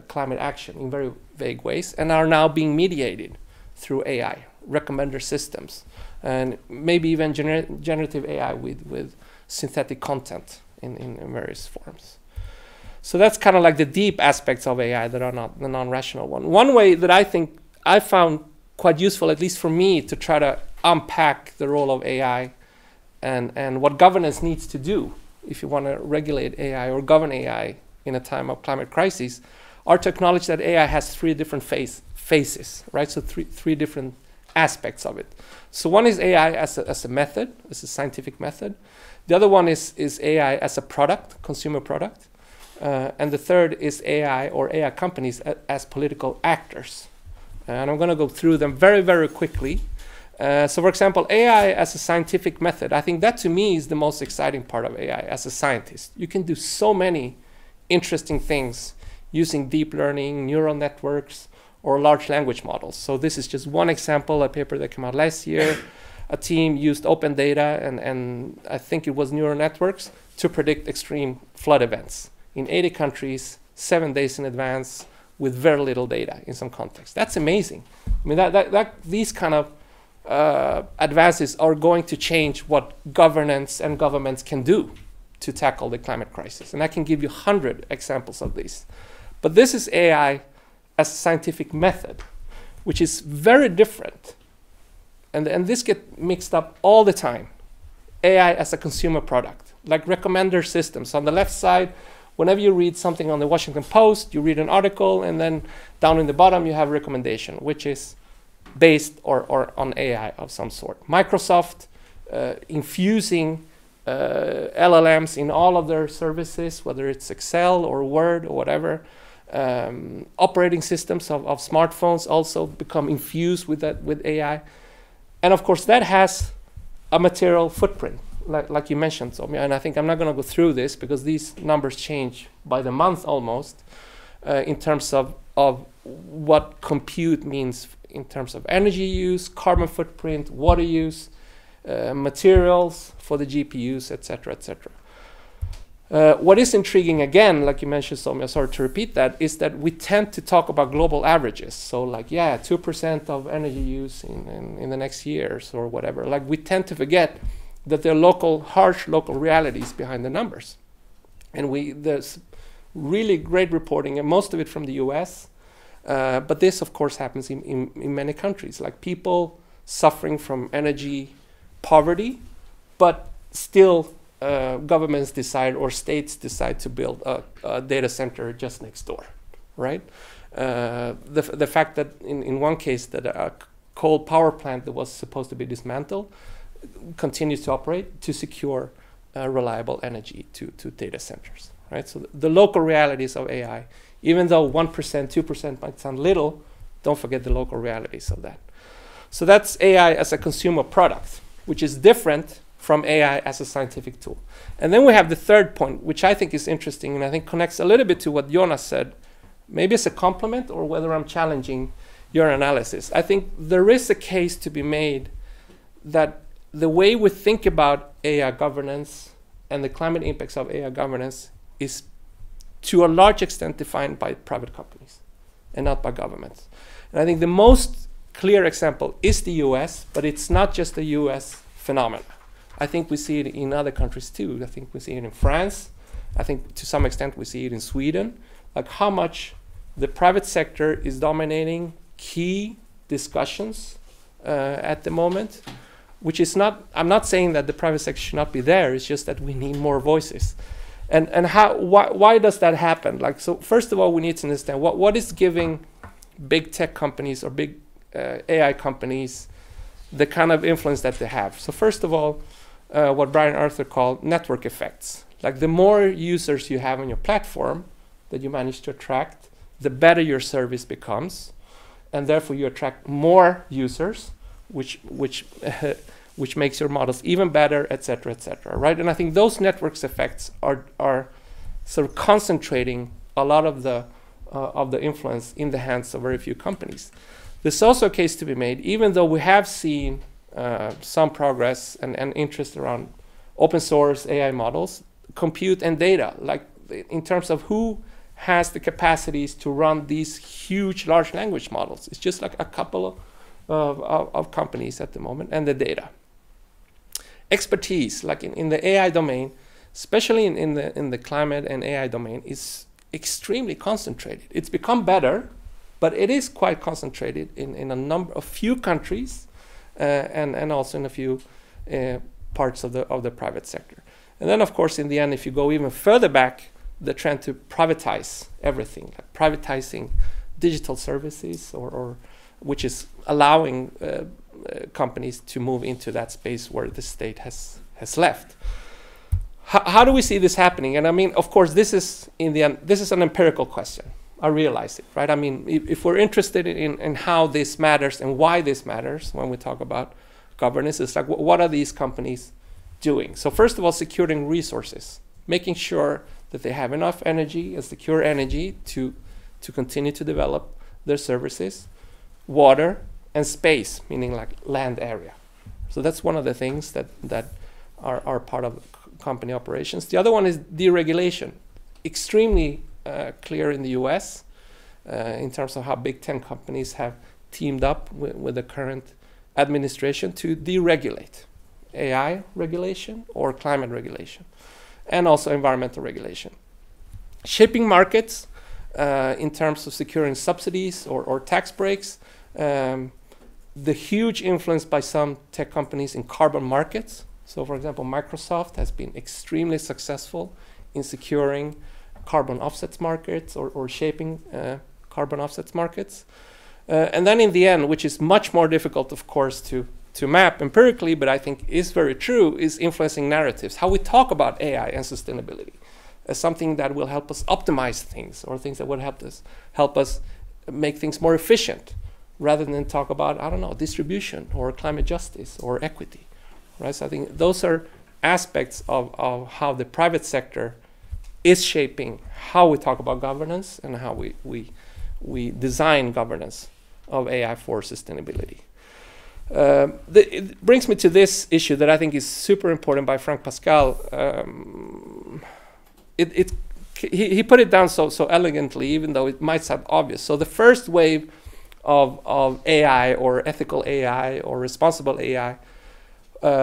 climate action in very vague ways and are now being mediated through AI, recommender systems, and maybe even generative AI with synthetic content in various forms. So that's kind of like the deep aspects of AI that are not the non-rational one. One way that I think I found quite useful, at least for me, to try to unpack the role of AI and what governance needs to do if you want to regulate AI or govern AI in a time of climate crisis, are to acknowledge that AI has three different phases, right? So three different aspects of it. So one is AI as a method, as a scientific method. The other one is AI as a product, consumer product. And the third is AI or AI companies as political actors. And I'm going to go through them very, very quickly. So for example, AI as a scientific method, I think that to me is the most exciting part of AI as a scientist. You can do so many interesting things using deep learning, neural networks, or large language models. So this is just one example, a paper that came out last year. A team used open data and I think it was neural networks to predict extreme flood events in 80 countries, 7 days in advance, with very little data in some context. That's amazing. I mean, these kind of advances are going to change what governance and governments can do to tackle the climate crisis. And I can give you 100 examples of these. But this is AI as a scientific method, which is very different. And this gets mixed up all the time. AI as a consumer product, like recommender systems. On the left side, whenever you read something on the Washington Post, you read an article, and then down in the bottom, you have a recommendation, which is based or on AI of some sort. Microsoft infusing LLMs in all of their services, whether it's Excel or Word or whatever. Operating systems of smartphones also become infused with AI. And of course, that has a material footprint, like you mentioned, Somya. And I think I'm not going to go through this because these numbers change by the month almost in terms of what compute means in terms of energy use, carbon footprint, water use, materials for the GPUs, etc., etc. What is intriguing, again, like you mentioned, Somya, sorry to repeat that, is that we tend to talk about global averages. So like, 2% of energy use in the next years or whatever. Like, we tend to forget that there are harsh local realities behind the numbers. And there's really great reporting, and most of it from the US. But this, of course, happens in many countries, like people suffering from energy poverty, but still governments decide or states decide to build a data center just next door, right? The fact that in one case that a coal power plant that was supposed to be dismantled continues to operate to secure reliable energy to data centers, right? So the local realities of AI, even though 1%, 2% might sound little, don't forget the local realities of that. So that's AI as a consumer product, which is different from AI as a scientific tool. And then we have the third point, which I think is interesting and I think connects a little bit to what Jonas said, maybe as a compliment or whether I'm challenging your analysis. I think there is a case to be made that the way we think about AI governance and the climate impacts of AI governance is to a large extent defined by private companies and not by governments. And I think the most clear example is the US, but it's not just a US phenomenon. I think we see it in other countries too. I think we see it in France. I think to some extent we see it in Sweden, like how much the private sector is dominating key discussions at the moment, which is not, I'm not saying that the private sector should not be there, it's just that we need more voices. And why does that happen? Like, so first of all, we need to understand what is giving big tech companies or big AI companies the kind of influence that they have. So first of all, what Brian Arthur called network effects. Like, the more users you have on your platform that you manage to attract, the better your service becomes, and therefore you attract more users, which makes your models even better, etc., right? And I think those networks effects are sort of concentrating a lot of the influence in the hands of very few companies. There's also a case to be made, even though we have seen some progress and interest around open source AI models, compute and data, like in terms of who has the capacities to run these huge large language models. It's just like a couple of companies at the moment, and the data. Expertise, like in the AI domain, especially in the climate and AI domain, is extremely concentrated. It's become better, but it is quite concentrated in a few countries, and also in a few parts of the private sector. And then, of course, in the end, if you go even further back, the trend to privatize everything, like privatizing digital services, or which is allowing companies to move into that space where the state has left. How do we see this happening? And I mean, of course, this is in the end, this is an empirical question. I realize it, right? I mean, if we're interested in how this matters and why this matters when we talk about governance, it's like, what are these companies doing? So first of all, securing resources, making sure that they have enough energy and secure energy to continue to develop their services, water, and space, meaning like land area. So that's one of the things that are part of company operations. The other one is deregulation. Extremely clear in the US in terms of how big 10 companies have teamed up with the current administration to deregulate AI regulation or climate regulation, and also environmental regulation. Shaping markets in terms of securing subsidies or tax breaks. The huge influence by some tech companies in carbon markets. So for example, Microsoft has been extremely successful in securing carbon offsets markets or shaping carbon offsets markets. And then in the end, which is much more difficult, of course, to map empirically, but I think is very true, is influencing narratives. How we talk about AI and sustainability as something that will help us optimize things, or things that would help us make things more efficient, rather than talk about, I don't know, distribution or climate justice or equity, right? So I think those are aspects of how the private sector is shaping how we talk about governance and how we design governance of AI for sustainability. It brings me to this issue that I think is super important by Frank Pascal. He put it down so elegantly, even though it might sound obvious. So the first wave of AI, or ethical AI, or responsible AI,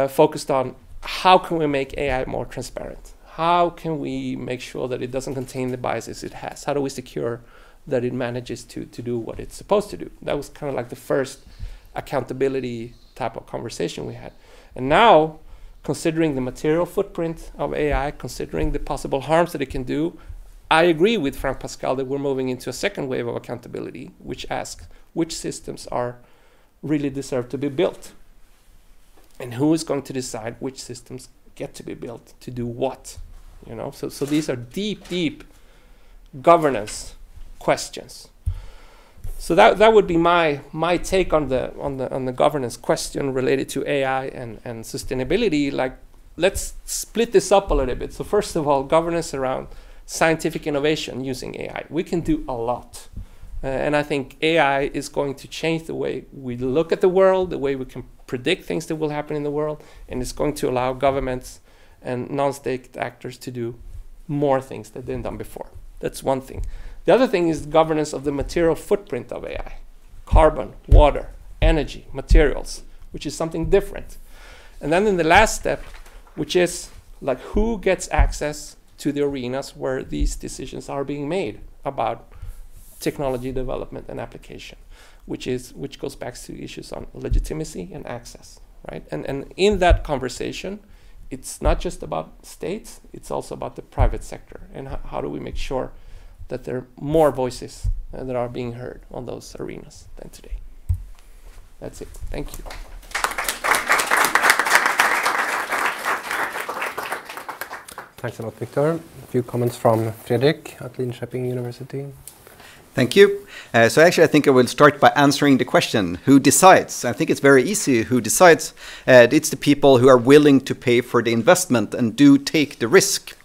focused on how can we make AI more transparent? How can we make sure that it doesn't contain the biases it has? How do we secure that it manages to do what it's supposed to do? That was kind of like the first accountability type of conversation we had. And now, considering the material footprint of AI, considering the possible harms that it can do, I agree with Frank Pascal that we're moving into a second wave of accountability, which asks which systems are really deserve to be built, and who is going to decide which systems get to be built to do what, you know? So these are deep governance questions. So that would be my take on the governance question related to AI and sustainability. Like, let's split this up a little bit. So first of all, governance around scientific innovation using AI. We can do a lot. And I think AI is going to change the way we look at the world, the way we can predict things that will happen in the world, and it's going to allow governments and non-state actors to do more things that they've done before. That's one thing. The other thing is governance of the material footprint of AI. Carbon, water, energy, materials, which is something different. And then in the last step, which is like who gets access to the arenas where these decisions are being made about technology development and application, which goes back to issues on legitimacy and access, right? And in that conversation, it's not just about states, it's also about the private sector, and how do we make sure that there are more voices that are being heard on those arenas than today. That's it. Thank you. Thanks a lot, Victor. A few comments from Fredrik at Linköping University. Thank you. So actually, I think I will start by answering the question, who decides? I think it's very easy who decides. It's the people who are willing to pay for the investment and do take the risk.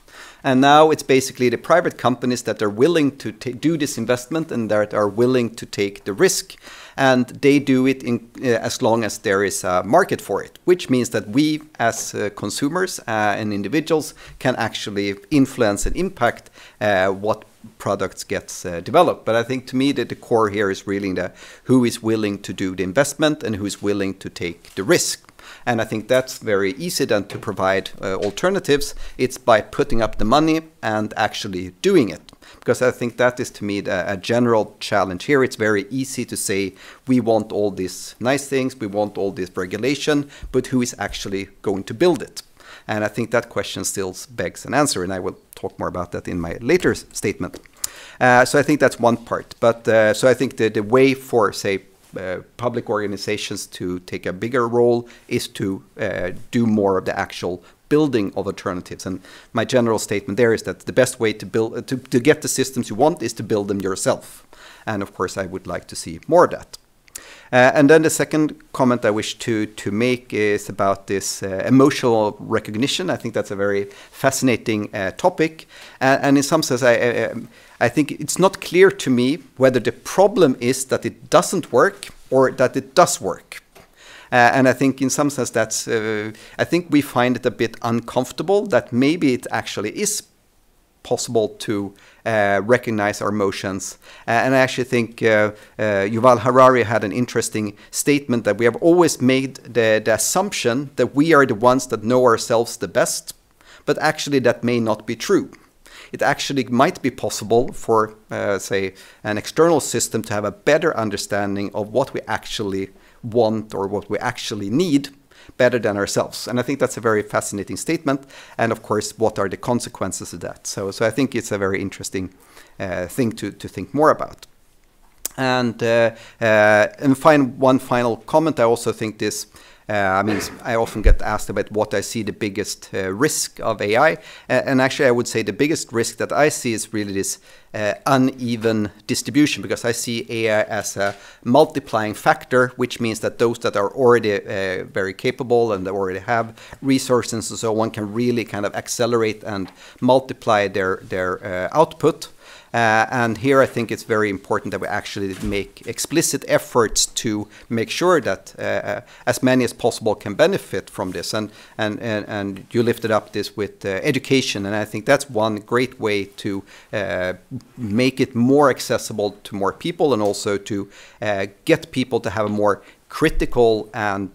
And now it's basically the private companies that are willing to do this investment and that are willing to take the risk. And they do it as long as there is a market for it, which means that we as consumers and individuals can actually influence and impact what products gets developed. But I think to me that the core here is really who is willing to do the investment and who is willing to take the risk. And I think that's very easy then to provide alternatives. It's by putting up the money and actually doing it. Because I think that is to me a general challenge here. It's very easy to say we want all these nice things, we want all this regulation, but who is actually going to build it? And I think that question still begs an answer, and I will talk more about that in my later statement. So I think that's one part. But so I think the way for, say, public organizations to take a bigger role is to do more of the actual building of alternatives. And my general statement there is that the best way to build to get the systems you want is to build them yourself. And of course, I would like to see more of that. And then the second comment I wish to make is about this emotional recognition. I think that's a very fascinating topic. And in some sense, I think it's not clear to me whether the problem is that it doesn't work or that it does work. And I think in some sense that's, I think we find it a bit uncomfortable that maybe it actually is possible to recognize our emotions. And I actually think Yuval Harari had an interesting statement that we have always made the assumption that we are the ones that know ourselves the best, but actually that may not be true. It actually might be possible for, say, an external system to have a better understanding of what we actually want or what we actually need better than ourselves. And I think that's a very fascinating statement. And of course, what are the consequences of that? So I think it's a very interesting thing to think more about. And one final comment, I also think this, I mean, I often get asked about what I see the biggest risk of AI. And actually, I would say the biggest risk that I see is really this uneven distribution, because I see AI as a multiplying factor, which means that those that are already very capable and already have resources and so on can really kind of accelerate and multiply their output. And here I think it's very important that we actually make explicit efforts to make sure that as many as possible can benefit from this. And you lifted up this with education, and I think that's one great way to make it more accessible to more people, and also to get people to have a more critical and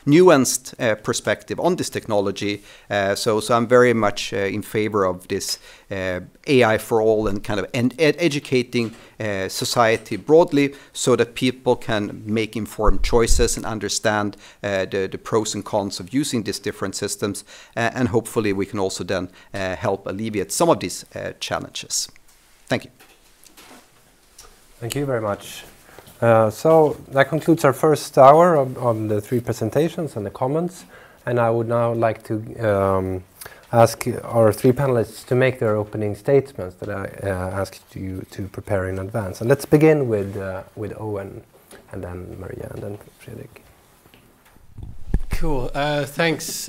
nuanced perspective on this technology. So I'm very much in favor of this AI for all, and kind of educating society broadly so that people can make informed choices and understand the pros and cons of using these different systems. And hopefully we can also then help alleviate some of these challenges. Thank you. Thank you very much. So that concludes our first hour on the three presentations and the comments, and I would now like to ask our three panelists to make their opening statements that I asked you to prepare in advance. And let's begin with Owen, and then Maria, and then Fredrik. Cool. Thanks.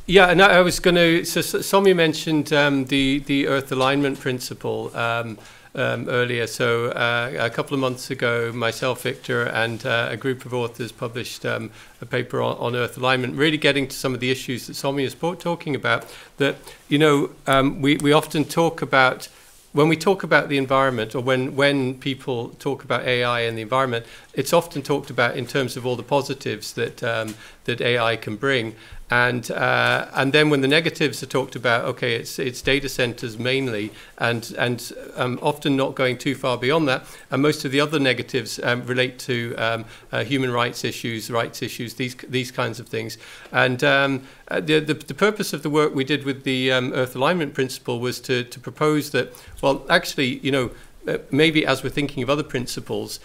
Yeah, and I was going to. So Somya mentioned the Earth alignment principle earlier. So a couple of months ago, myself, Victor, and a group of authors published a paper on Earth alignment, really getting to some of the issues that Somya is talking about. That, you know, we often talk about, when we talk about the environment, or when people talk about AI and the environment, it's often talked about in terms of all the positives that that AI can bring. And then when the negatives are talked about, okay, it's data centers mainly, and often not going too far beyond that. And most of the other negatives relate to human rights issues, these kinds of things. And the purpose of the work we did with the Earth alignment principle was to propose that, well, actually, you know, maybe as we're thinking of other principles,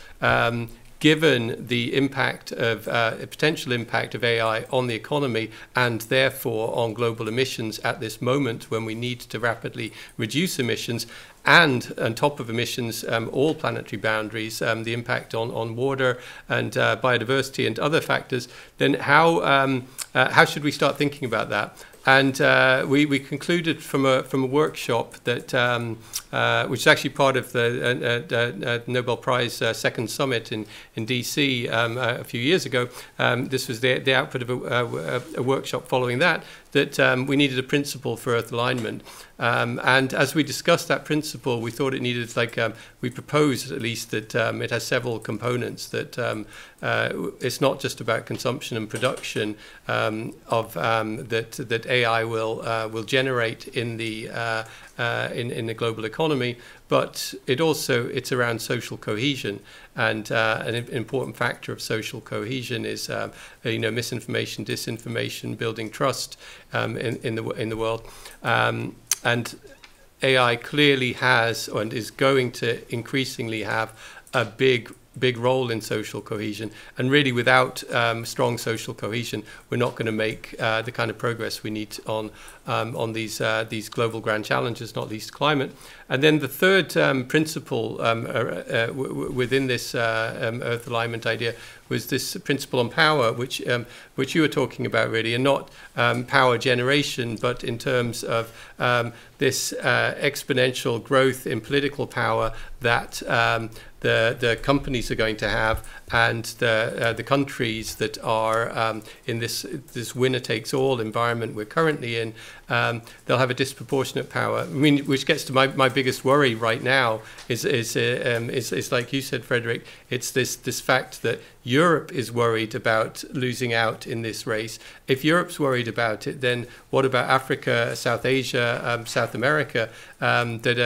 given the impact of potential impact of AI on the economy and therefore on global emissions at this moment when we need to rapidly reduce emissions, and on top of emissions, all planetary boundaries, the impact on water and biodiversity and other factors, then how should we start thinking about that? And we concluded from a workshop that which is actually part of the Nobel Prize second summit in DC a few years ago. This was the output of a workshop following that we needed a principle for Earth alignment. And as we discussed that principle, we thought it needed, we proposed at least that it has several components, that it's not just about consumption and production that AI will generate in the global economy, but it's around social cohesion. And an important factor of social cohesion is misinformation, disinformation, building trust in the world. And AI clearly has and is going to increasingly have a big role in social cohesion. And really, without strong social cohesion, we're not going to make the kind of progress we need on these global grand challenges, not least climate. And then the third principle within this Earth alignment idea was this principle on power, which you were talking about, really, and not power generation, but in terms of this exponential growth in political power that the companies are going to have, and the countries that are in this winner-takes-all environment we're currently in, they'll have a disproportionate power. I mean, which gets to my biggest worry right now is like you said, Fredrik. It's this fact that Europe is worried about losing out in this race. If Europe's worried about it, then what about Africa, South Asia, South America, that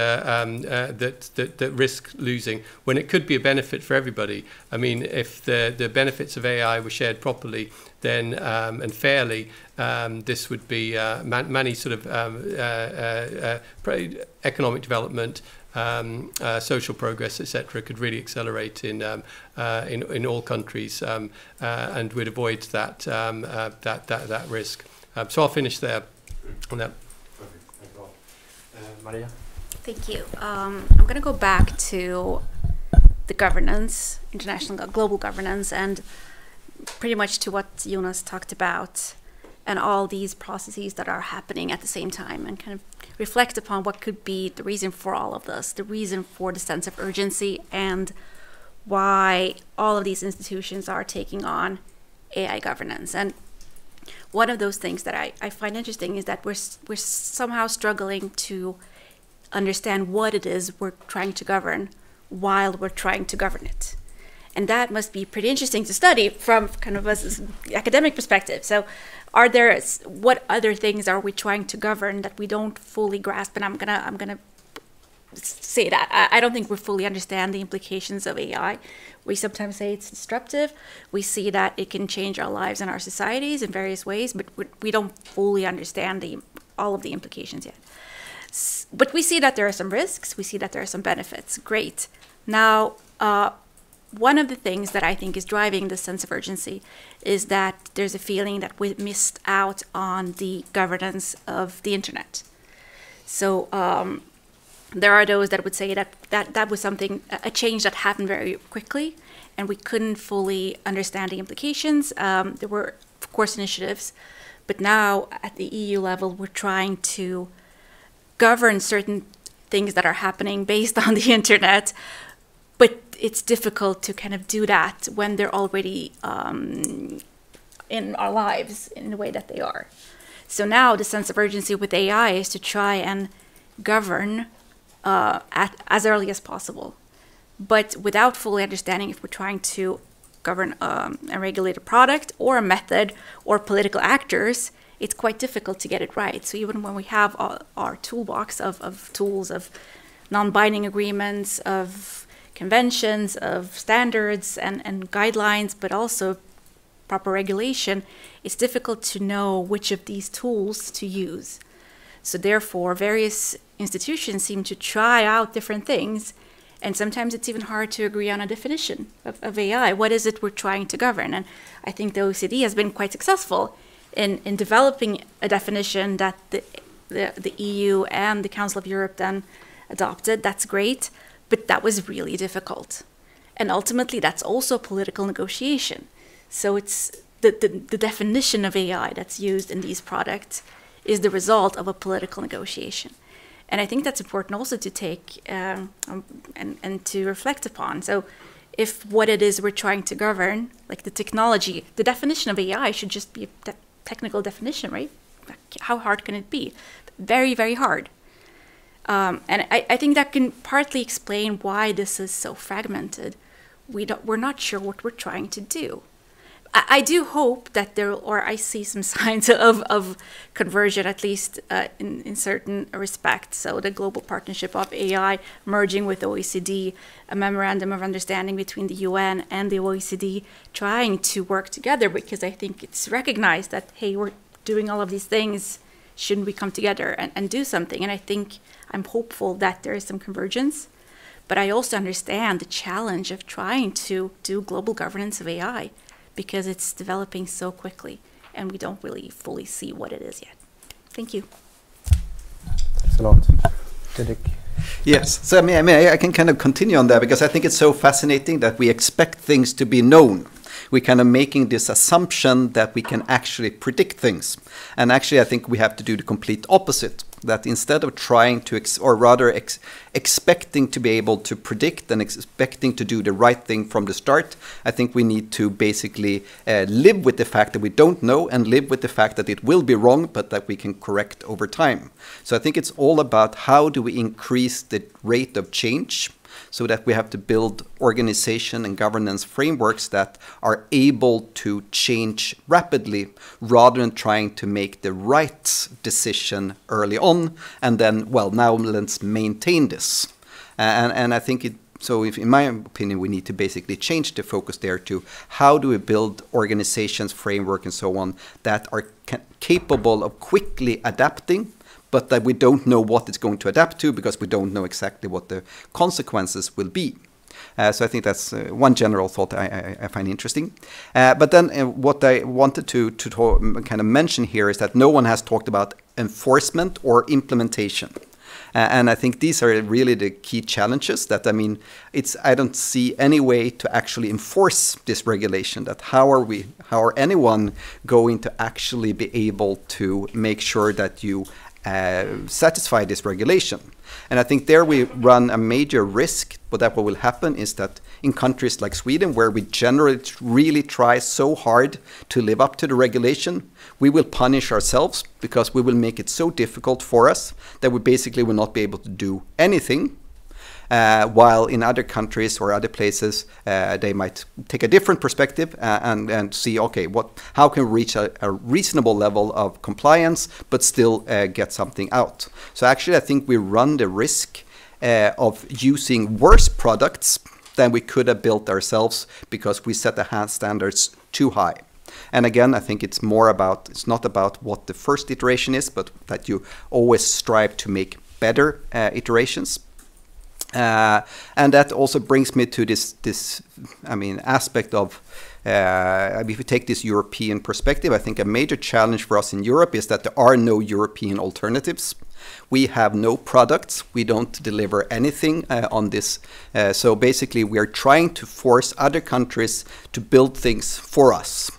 risk losing when it could be a benefit for everybody? I mean, if the benefits of AI were shared properly, then and fairly, this would be many sort of economic development, social progress, etc., could really accelerate in all countries, and we'd avoid that risk. So I'll finish there on that. Perfect. Thank you all. Maria? Thank you. I'm going to go back to the governance, international, global governance, and pretty much to what Jonas talked about, and all these processes that are happening at the same time, and kind of reflect upon what could be the reason for all of this, the reason for the sense of urgency, and why all of these institutions are taking on AI governance. And one of those things that I find interesting is that we're somehow struggling to understand what it is we're trying to govern while we're trying to govern it. And that must be pretty interesting to study from kind of an academic perspective. So what other things are we trying to govern that we don't fully grasp? And I'm gonna say that I don't think we fully understand the implications of AI. We sometimes say it's disruptive. We see that it can change our lives and our societies in various ways, but we don't fully understand all of the implications yet. But we see that there are some risks. We see that there are some benefits. Great. Now, one of the things that I think is driving this sense of urgency is that there's a feeling that we missed out on the governance of the internet. So there are those that would say that was a change that happened very quickly, and we couldn't fully understand the implications. There were, of course, initiatives, but now at the EU level, we're trying to govern certain things that are happening based on the internet, but it's difficult to kind of do that when they're already in our lives in the way that they are. So now the sense of urgency with AI is to try and govern as early as possible, but without fully understanding if we're trying to govern a regulated product or a method or political actors, it's quite difficult to get it right. So even when we have our toolbox of tools, of non-binding agreements, of conventions, of standards and guidelines, but also proper regulation, it's difficult to know which of these tools to use. So therefore, various institutions seem to try out different things, and sometimes it's even hard to agree on a definition of AI. What is it we're trying to govern? And I think the OECD has been quite successful in developing a definition that the EU and the Council of Europe then adopted. That's great, but that was really difficult. And ultimately, that's also political negotiation. So it's the definition of AI that's used in these products is the result of a political negotiation. And I think that's important also to take and to reflect upon. So if what it is we're trying to govern, like the technology, the definition of AI should just be a technical definition, right? How hard can it be? Very, very hard. And I think that can partly explain why this is so fragmented. We're not sure what we're trying to do. I do hope that I see some signs of conversion, at least in certain respects. So the global partnership of AI merging with OECD, a memorandum of understanding between the UN and the OECD, trying to work together, because I think it's recognized that, hey, we're doing all of these things, shouldn't we come together and do something? And I think I'm hopeful that there is some convergence. But I also understand the challenge of trying to do global governance of AI, because it's developing so quickly and we don't really fully see what it is yet. Thank you. Thanks a lot. Fredrik? Yes, so I can kind of continue on that, because I think it's so fascinating that we expect things to be known. We're kind of making this assumption that we can actually predict things. And actually, I think we have to do the complete opposite. That instead of trying to, expecting to be able to predict and expecting to do the right thing from the start, I think we need to basically live with the fact that we don't know, and live with the fact that it will be wrong, but that we can correct over time. So I think it's all about how do we increase the rate of change, so that we have to build organization and governance frameworks that are able to change rapidly, rather than trying to make the right decision early on and then, well, now let's maintain this. And I think in my opinion, we need to basically change the focus there to how do we build organizations, framework, and so on that are capable of quickly adapting, but that we don't know what it's going to adapt to, because we don't know exactly what the consequences will be. So I think that's one general thought I find interesting. But then what I wanted to kind of mention here is that no one has talked about enforcement or implementation. And I think these are really the key challenges that, I don't see any way to actually enforce this regulation. That how are anyone going to actually be able to make sure that you satisfy this regulation? And I think there we run a major risk, but that what will happen is that in countries like Sweden, where we generally really try so hard to live up to the regulation, we will punish ourselves, because we will make it so difficult for us that we basically will not be able to do anything. While in other countries or other places, they might take a different perspective and see, okay, how can we reach a reasonable level of compliance, but still get something out? So actually, I think we run the risk of using worse products than we could have built ourselves, because we set the standards too high. And again, I think it's not about what the first iteration is, but that you always strive to make better iterations. And that also brings me to this aspect of, if we take this European perspective, I think a major challenge for us in Europe is that there are no European alternatives. We have no products. We don't deliver anything on this. So basically, we are trying to force other countries to build things for us.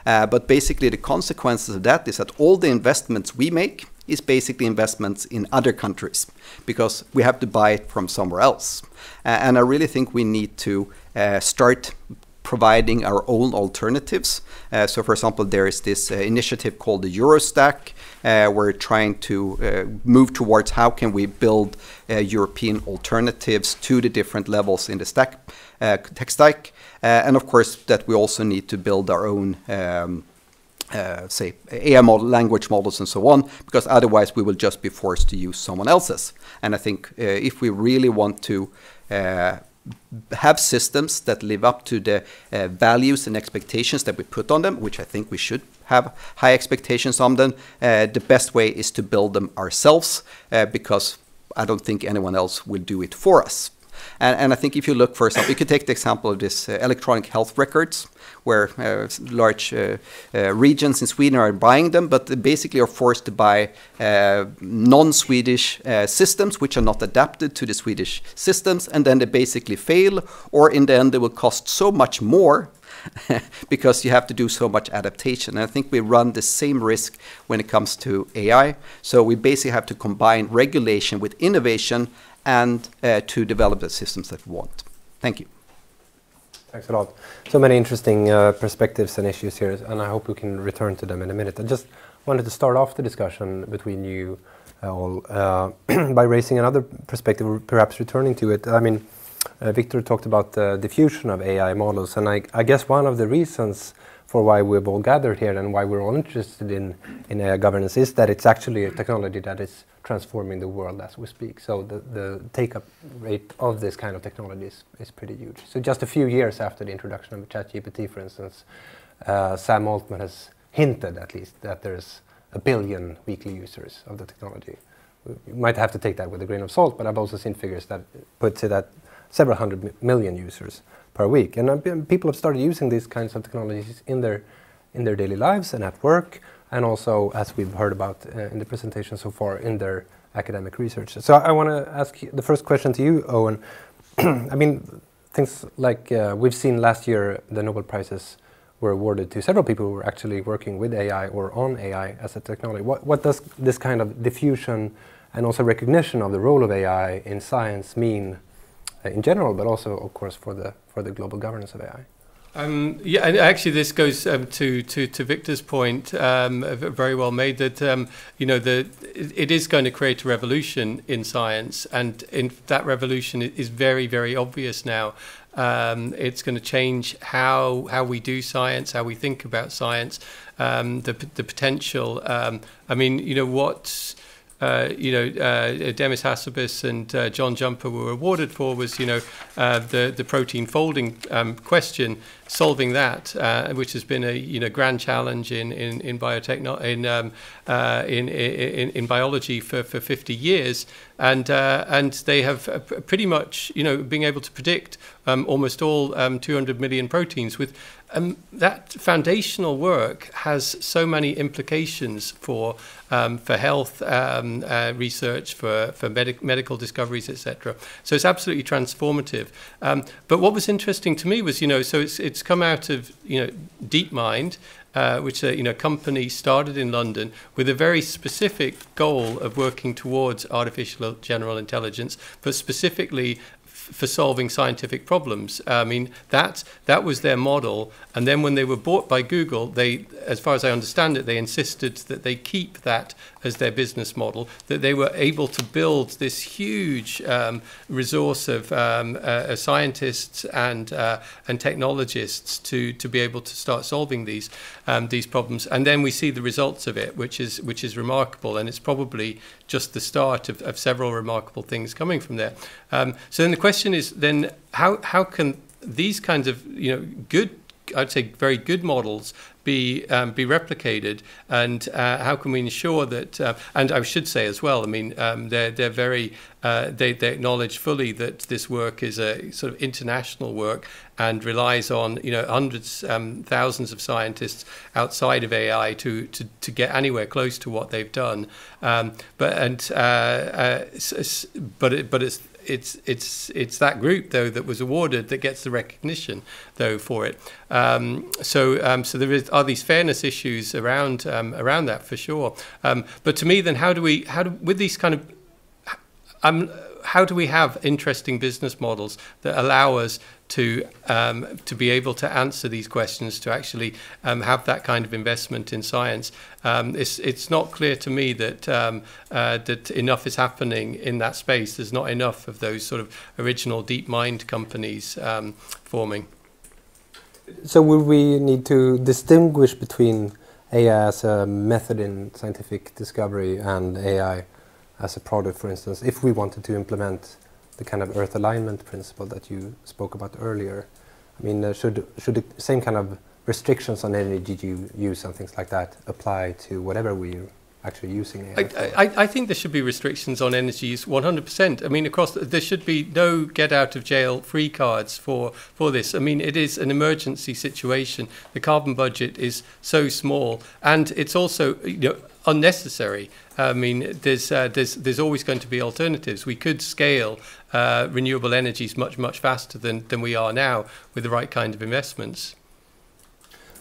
But basically, the consequences of that is that all the investments we make is basically investments in other countries, because we have to buy it from somewhere else. And I really think we need to start providing our own alternatives. So, for example, there is this initiative called the Eurostack. We're trying to move towards how can we build European alternatives to the different levels in the tech stack. And of course, that we also need to build our own say AI model, language models and so on, because otherwise we will just be forced to use someone else's. And I think if we really want to have systems that live up to the values and expectations that we put on them, which I think we should have high expectations on them, the best way is to build them ourselves, because I don't think anyone else will do it for us. And I think if you look, for example, you could take the example of this electronic health records, where large regions in Sweden are buying them, but they basically are forced to buy non-Swedish systems, which are not adapted to the Swedish systems, and then they basically fail, or in the end they will cost so much more because you have to do so much adaptation. And I think we run the same risk when it comes to AI. So we basically have to combine regulation with innovation and to develop the systems that we want. Thank you. Thanks a lot. So many interesting perspectives and issues here, and I hope we can return to them in a minute. I just wanted to start off the discussion between you all by raising another perspective, or perhaps returning to it. I mean, Victor talked about the diffusion of AI models, and I guess one of the reasons for why we've all gathered here and why we're all interested in AI governance is that it's actually a technology that is transforming the world as we speak. So the take-up rate of this kind of technology is pretty huge. So just a few years after the introduction of ChatGPT, for instance, Sam Altman has hinted, at least, that there's 1 billion weekly users of the technology. You might have to take that with a grain of salt, but I've also seen figures that puts it at several hundred million users per week. And people have started using these kinds of technologies in their daily lives and at work, and also, as we've heard about in the presentation so far, in their academic research. So I want to ask the first question to you, Owen. I mean, things like we've seen last year, the Nobel Prizes were awarded to several people who were actually working with AI or on AI as a technology. What does this kind of diffusion and also recognition of the role of AI in science mean in general, but also, of course, for the global governance of AI? Yeah, and actually this goes to Victor's point, very well made, that it is going to create a revolution in science, and that revolution is very, very obvious now. It's going to change how we do science, how we think about science, the potential. I mean, what Demis Hassabis and John Jumper were awarded for was, the protein folding question, solving that, which has been a grand challenge in biology for 50 years, and they have pretty much being able to predict almost all 200 million proteins. With that foundational work has so many implications for health research, for medical discoveries, etc. So it's absolutely transformative. But what was interesting to me was, so it's come out of DeepMind, which a company started in London with a very specific goal of working towards artificial general intelligence, but specifically for solving scientific problems. I mean, that was their model. And then when they were bought by Google, they, as far as I understand it, they insisted that they keep that as their business model, that they were able to build this huge resource of scientists and technologists to be able to start solving these problems. And then we see the results of it, which is remarkable, and it's probably just the start of several remarkable things coming from there. So then the question is then how can these kinds of good, I'd say very good models be replicated, and how can we ensure that? And I should say as well, I mean, they're very they acknowledge fully that this work is a sort of international work and relies on hundreds, thousands of scientists outside of AI to get anywhere close to what they've done. But it's that group though that was awarded that gets the recognition though for it. So there are these fairness issues around that for sure. But to me, then how do we with these kind of how do we have interesting business models that allow us to be able to answer these questions, to actually have that kind of investment in science. It's not clear to me that that enough is happening in that space. There's not enough of those sort of original deep mind companies forming. So will we need to distinguish between AI as a method in scientific discovery and AI as a product, for instance, if we wanted to implement the kind of Earth alignment principle that you spoke about earlier? I mean, should the same kind of restrictions on energy use and things like that apply to whatever we're actually using AI for? I think there should be restrictions on energy use 100%. I mean, there should be no get out of jail free cards for this. I mean, it is an emergency situation. The carbon budget is so small, and it's also, you know, unnecessary. I mean, there's always going to be alternatives. We could scale renewable energies much faster than we are now with the right kind of investments.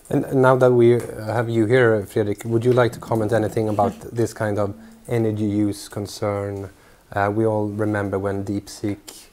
And now that we have you here, Fredrik, would you like to comment anything about this kind of energy use concern? We all remember when DeepSeek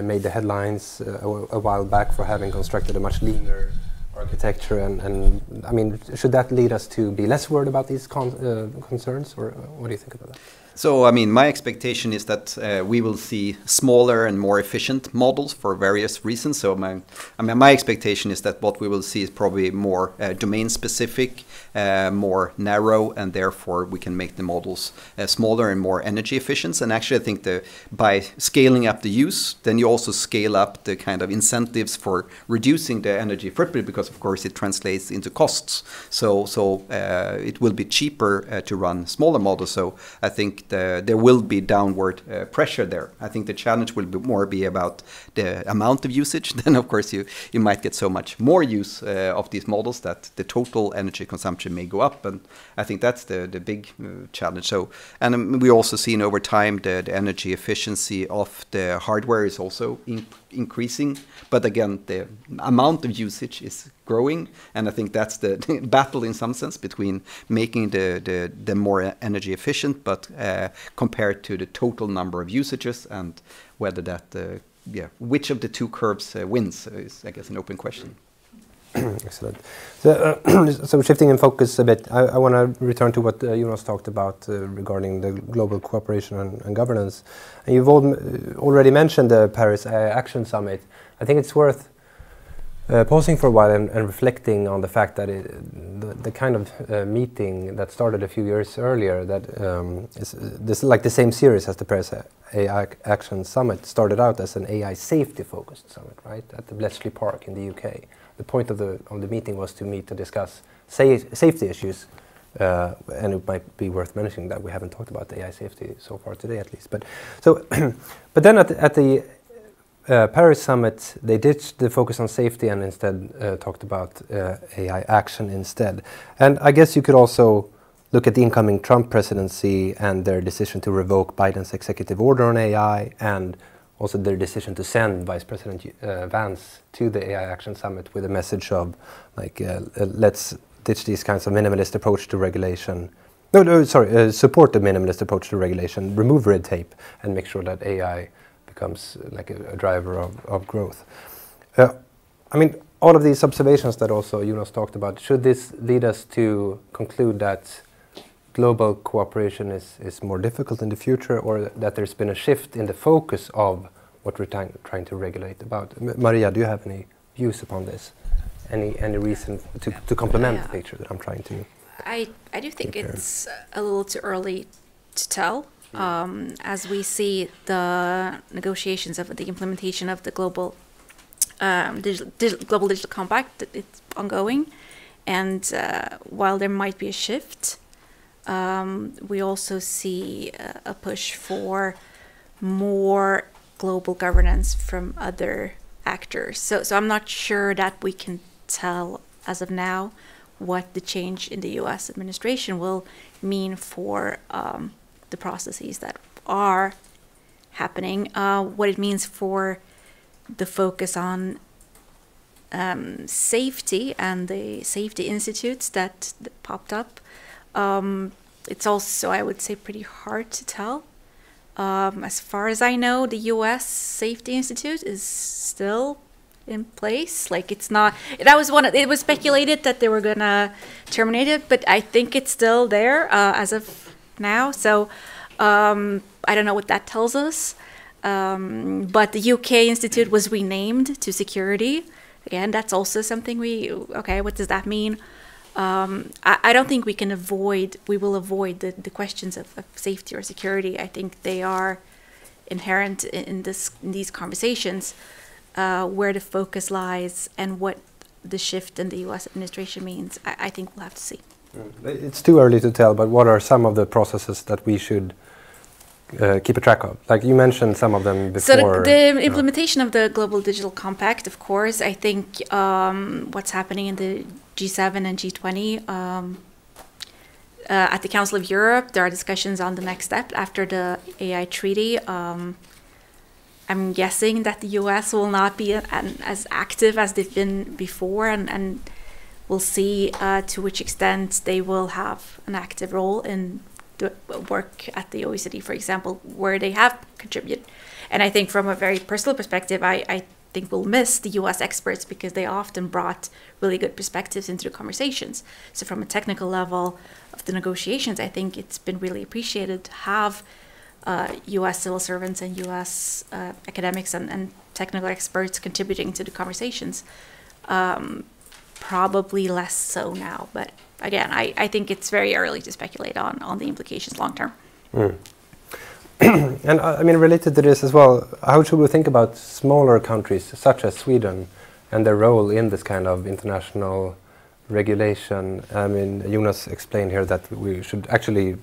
made the headlines a while back for having constructed a much leaner architecture, and I mean, should that lead us to be less worried about these concerns, or what do you think about that? So, I mean, my expectation is that we will see smaller and more efficient models for various reasons. So, my expectation is that what we will see is probably more domain-specific, more narrow, and therefore we can make the models smaller and more energy efficient. And actually, I think by scaling up the use, then you also scale up the kind of incentives for reducing the energy footprint, because, of course, it translates into costs. So it will be cheaper to run smaller models. So, I think there will be downward pressure there. I think the challenge will be about the amount of usage. Then, of course, you might get so much more use of these models that the total energy consumption may go up. And I think that's the big challenge. So, and we also seen over time the energy efficiency of the hardware is also increasing. But again, the amount of usage is growing, and I think that's the battle in some sense between making the more energy efficient, but compared to the total number of usages, and whether that which of the two curves wins is, I guess, an open question. Excellent. So shifting in focus a bit, I want to return to what Jonas talked about regarding the global cooperation and governance. And you've already mentioned the Paris Action Summit. I think it's worth pausing for a while and reflecting on the fact that the kind of meeting that started a few years earlier, that is this like the same series as the Paris AI Action Summit, started out as an AI safety-focused summit, right, at the Bletchley Park in the UK. The point of the meeting was to meet to discuss safety issues, and it might be worth mentioning that we haven't talked about AI safety so far today, at least. But so, but then at the Paris Summit, they ditched the focus on safety and instead talked about AI action instead. And I guess you could also look at the incoming Trump presidency and their decision to revoke Biden's executive order on AI, and also their decision to send Vice President Vance to the AI Action Summit with a message of, like, let's ditch these kinds of minimalist approach to regulation. Support the minimalist approach to regulation, remove red tape, and make sure that AI becomes like a driver of growth. I mean, all of these observations that also Jonas talked about, should this lead us to conclude that global cooperation is more difficult in the future, or that there's been a shift in the focus of what we're trying to regulate about? Maria, do you have any views upon this? Any reason to complement the picture that I'm trying to? I do think it's a little too early to tell. As we see the negotiations of the implementation of the global digital compact, it's ongoing, and while there might be a shift, we also see a push for more global governance from other actors. So I'm not sure that we can tell as of now what the change in the U.S. administration will mean for the processes that are happening, what it means for the focus on safety and the safety institutes that popped up. It's also, I would say, pretty hard to tell. As far as I know, the U.S. Safety Institute is still in place. Like it's not. That was one. It was speculated that they were gonna terminate it, but I think it's still there as of now. So I don't know what that tells us. But the UK Institute was renamed to Security. Again, that's also something okay, what does that mean? I don't think we will avoid the questions of safety or security. I think they are inherent in these conversations, where the focus lies and what the shift in the US administration means. I think we'll have to see. It's too early to tell, but what are some of the processes that we should keep a track of? Like you mentioned some of them before. So the implementation of the Global Digital Compact, of course, I think what's happening in the G7 and G20, at the Council of Europe, there are discussions on the next step after the AI treaty. I'm guessing that the US will not be as active as they've been before, and we'll see to which extent they will have an active role in the work at the OECD, for example, where they have contributed. And I think from a very personal perspective, I think we'll miss the US experts because they often brought really good perspectives into the conversations. So from a technical level of the negotiations, I think it's been really appreciated to have US civil servants and US academics and technical experts contributing to the conversations. Probably less so now, but again, I think it's very early to speculate on the implications long term. And I mean, related to this as well, how should we think about smaller countries such as Sweden and their role in this kind of international regulation? I mean, Jonas explained here that we should actually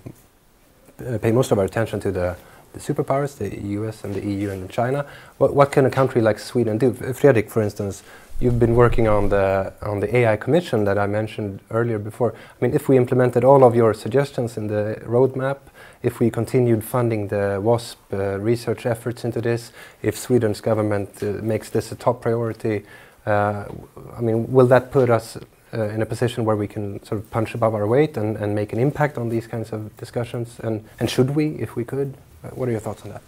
pay most of our attention to the superpowers, the US and the EU and China. What can a country like Sweden do? Fredrik, for instance, you've been working on the AI Commission that I mentioned earlier before. I mean, if we implemented all of your suggestions in the roadmap, if we continued funding the WASP research efforts into this, if Sweden's government makes this a top priority, I mean, will that put us in a position where we can sort of punch above our weight and make an impact on these kinds of discussions? And should we, if we could? What are your thoughts on that?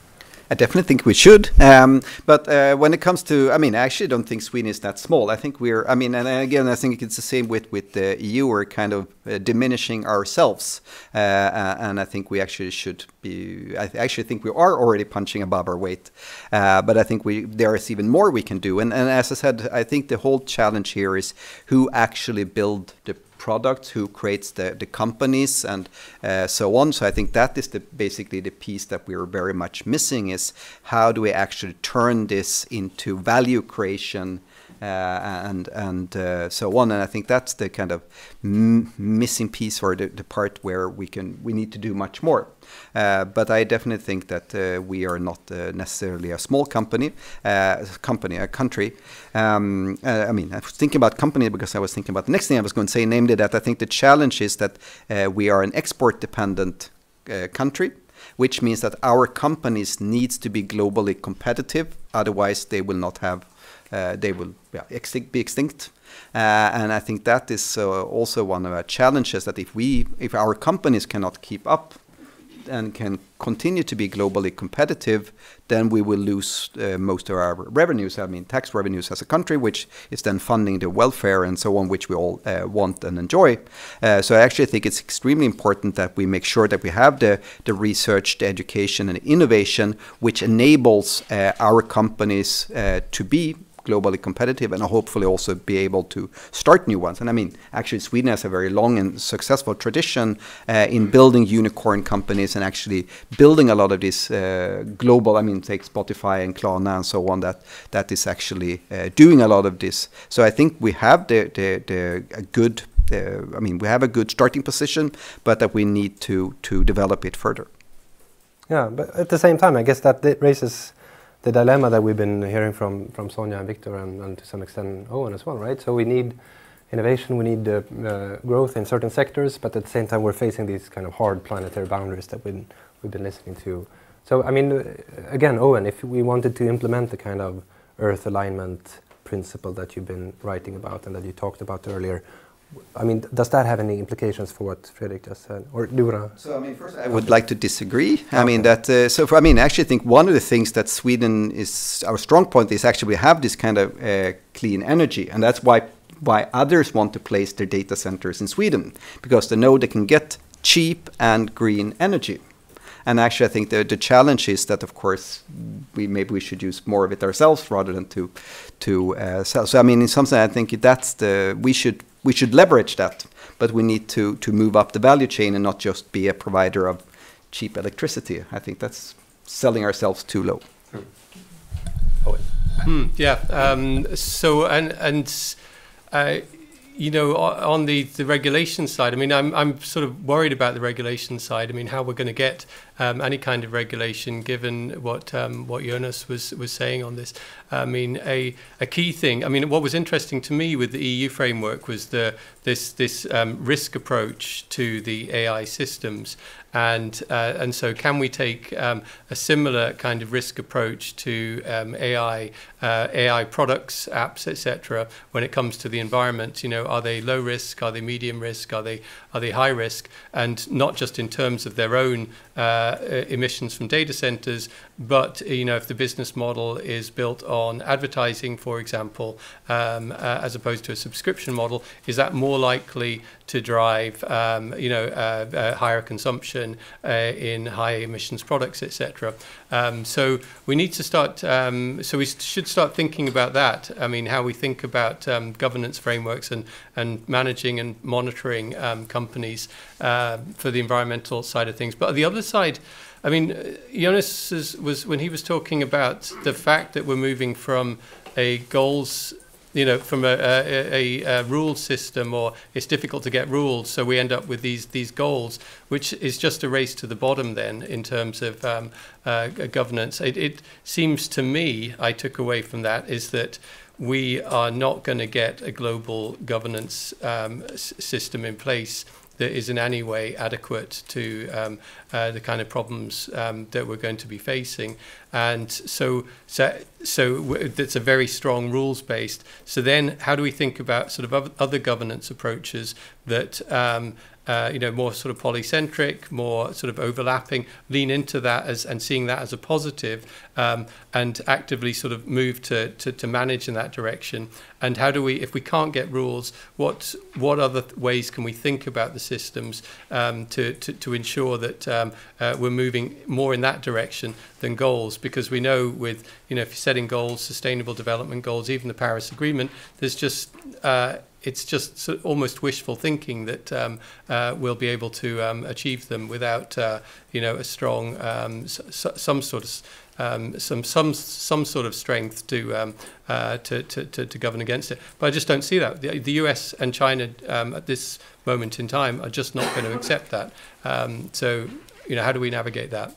I definitely think we should. But when it comes to, I mean, I actually don't think Sweden is that small. I think we're, I mean, and again, I think it's the same with the EU. We're kind of diminishing ourselves. And I think we actually should be, I actually think we are already punching above our weight. But I think there is even more we can do. And as I said, I think the whole challenge here is who actually build the products, who creates the companies and so on. So I think that is basically the piece that we are very much missing, is how do we actually turn this into value creation and so on. And I think that's the kind of missing piece, or the part where we need to do much more. But I definitely think that we are not necessarily a small country. I mean, I was thinking about company because I was thinking about the next thing I was going to say, namely that I think the challenge is that we are an export-dependent country, which means that our companies needs to be globally competitive. Otherwise, they will not have. They will be extinct. And I think that is also one of our challenges, that if our companies cannot keep up and can continue to be globally competitive, then we will lose most of our revenues. I mean, tax revenues as a country, which is then funding the welfare and so on, which we all want and enjoy. So I actually think it's extremely important that we make sure that we have the research, the education and the innovation, which enables our companies to be globally competitive and hopefully also be able to start new ones. And I mean, actually Sweden has a very long and successful tradition in building unicorn companies and actually building a lot of this global, I mean, take Spotify and Klarna and so on, that is actually doing a lot of this. So I think we have a good starting position, but that we need to develop it further. Yeah, but at the same time, I guess that raises the dilemma that we've been hearing from Somya and Victor and to some extent Owen as well, right? So we need innovation, we need growth in certain sectors, but at the same time we're facing these kind of hard planetary boundaries that we've been listening to. So I mean, again, Owen, if we wanted to implement the kind of Earth alignment principle that you've been writing about and that you talked about earlier, I mean, does that have any implications for what Fredrik just said? Or do you wanna? So, I mean, first, I would like to disagree. I mean, that, I actually think one of the things that Sweden is, our strong point is actually we have this kind of clean energy. And that's why others want to place their data centers in Sweden, because they know they can get cheap and green energy. And actually, I think the challenge is that, of course, maybe we should use more of it ourselves rather than to sell. So, I mean, in some sense, I think that's we should leverage that, but we need to move up the value chain and not just be a provider of cheap electricity. I think that's selling ourselves too low. Owen. So you know, on the regulation side, I mean, I'm sort of worried about the regulation side. I mean, how we're going to get any kind of regulation, given what Jonas was saying on this. I mean, a key thing. I mean, what was interesting to me with the EU framework was this risk approach to the AI systems, and so can we take a similar kind of risk approach to AI products, apps, etc. when it comes to the environment? You know, are they low risk? Are they medium risk? Are they high risk? And not just in terms of their own emissions from data centers, but you know, if the business model is built on advertising, for example, as opposed to a subscription model, is that more likely to drive higher consumption in high emissions products, etc. So we need to start. So we should start thinking about that. I mean, how we think about governance frameworks and managing and monitoring companies for the environmental side of things. But the other side, I mean, Jonas was when he was talking about the fact that we're moving from a goals, you know, from a rule system, or it's difficult to get rules, so we end up with these goals, which is just a race to the bottom then in terms of governance. It seems to me, I took away from that, is that we are not going to get a global governance system in place that is in any way adequate to the kind of problems that we're going to be facing. And so that's a very strong rules based. So then how do we think about sort of other governance approaches that more sort of polycentric, more sort of overlapping, lean into that and seeing that as a positive, and actively sort of move to manage in that direction? And how do we, if we can't get rules, what other ways can we think about the systems to ensure that we're moving more in that direction than goals? Because we know with, you know, if you're setting goals, sustainable development goals, even the Paris Agreement, there's just it's just sort of almost wishful thinking that we'll be able to achieve them without a strong some sort of strength to govern against it. But I just don't see that. The US and China at this moment in time are just not going to accept that. So how do we navigate that?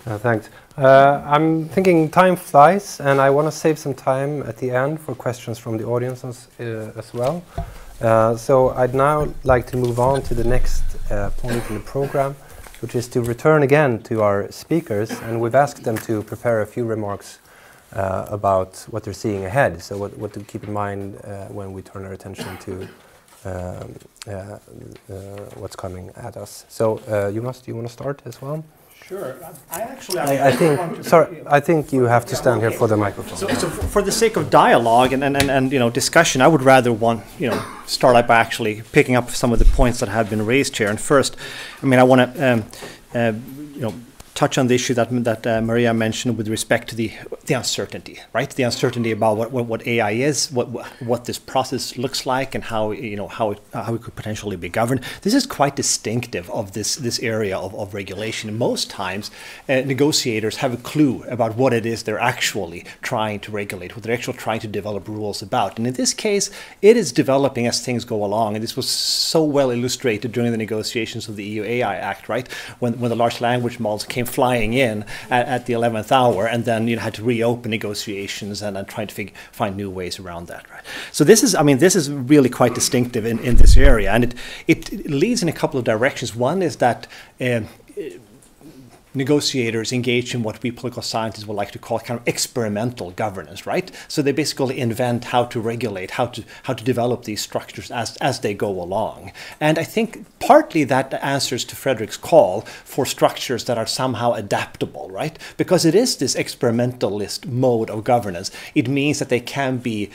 Thanks. I'm thinking time flies, and I want to save some time at the end for questions from the audience as well. So I'd now like to move on to the next point in the program, which is to return again to our speakers, and we've asked them to prepare a few remarks about what they're seeing ahead. So what to keep in mind when we turn our attention to what's coming at us. So Jonas, do you want to start as well? Sure. I think you have to stand here for the microphone. So for the sake of dialogue and discussion, I would rather start out by actually picking up some of the points that have been raised here. And first, I mean, I want to touch on the issue that Maria mentioned with respect to the uncertainty, right? The uncertainty about what AI is, what this process looks like, and how it could potentially be governed. This is quite distinctive of this area of regulation. And most times, negotiators have a clue about what it is they're actually trying to regulate, what they're actually trying to develop rules about. And in this case, it is developing as things go along. And this was so well illustrated during the negotiations of the EU AI Act, right? When the large language models came flying in at the 11th hour, and then had to reopen negotiations and trying to find new ways around that. Right. So this is really quite distinctive in this area, and it leads in a couple of directions. One is that negotiators engage in what we political scientists would like to call kind of experimental governance, right? So they basically invent how to regulate, how to develop these structures as they go along. And I think partly that answers to Fredrik's call for structures that are somehow adaptable, right? Because it is this experimentalist mode of governance. It means that they can be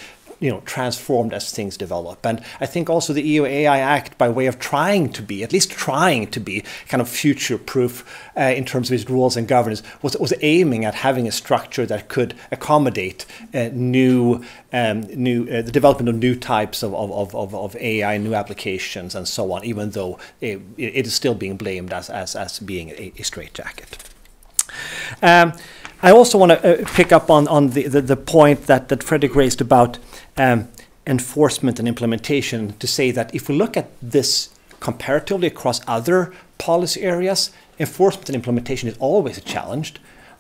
transformed as things develop. And I think also the EU AI Act, by way of at least trying to be kind of future-proof in terms of its rules and governance, was aiming at having a structure that could accommodate the development of new types of AI, new applications, and so on, even though it is still being blamed as being a straitjacket. I also want to pick up on the point that Fredrik raised about enforcement and implementation, to say that if we look at this comparatively across other policy areas, enforcement and implementation is always a challenge,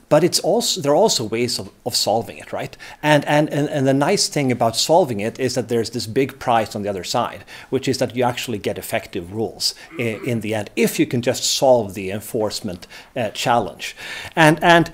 but there are also ways of solving it, right? And the nice thing about solving it is that there's this big prize on the other side, which is that you actually get effective rules in the end, if you can just solve the enforcement challenge. And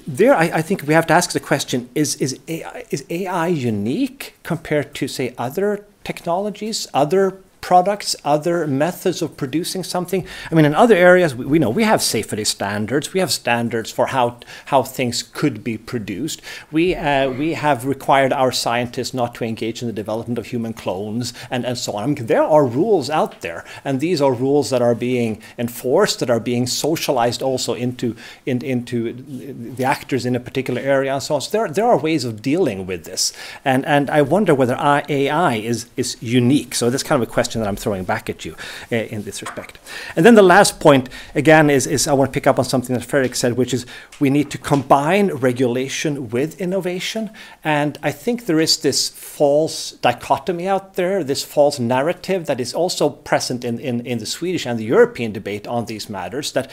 there, I think we have to ask the question, is AI unique compared to, say, other technologies, other products, other methods of producing something? I mean, in other areas, we know we have safety standards. We have standards for how things could be produced. We have required our scientists not to engage in the development of human clones and so on. I mean, there are rules out there, and these are rules that are being enforced, that are being socialized also into the actors in a particular area and so on. So there are ways of dealing with this, and I wonder whether AI is unique. So that's kind of a question that I'm throwing back at you in this respect. And then the last point, again, is I want to pick up on something that Fredrik said, which is we need to combine regulation with innovation. And I think there is this false dichotomy out there, this false narrative that is also present in the Swedish and the European debate on these matters, that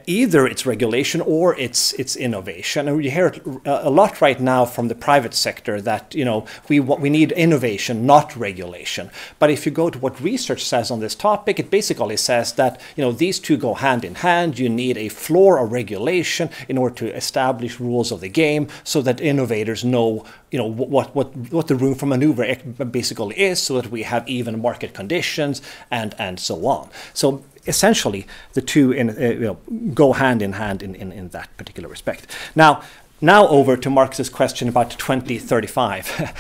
either it's regulation or it's innovation. And you hear it a lot right now from the private sector that we need innovation, not regulation. But if you go to what research says on this topic, it basically says that these two go hand in hand. You need a floor of regulation in order to establish rules of the game, so that innovators know what the room for maneuver basically is, so that we have even market conditions and so on. So essentially, the two go hand in hand in that particular respect. Now over to Marx's question about 2035.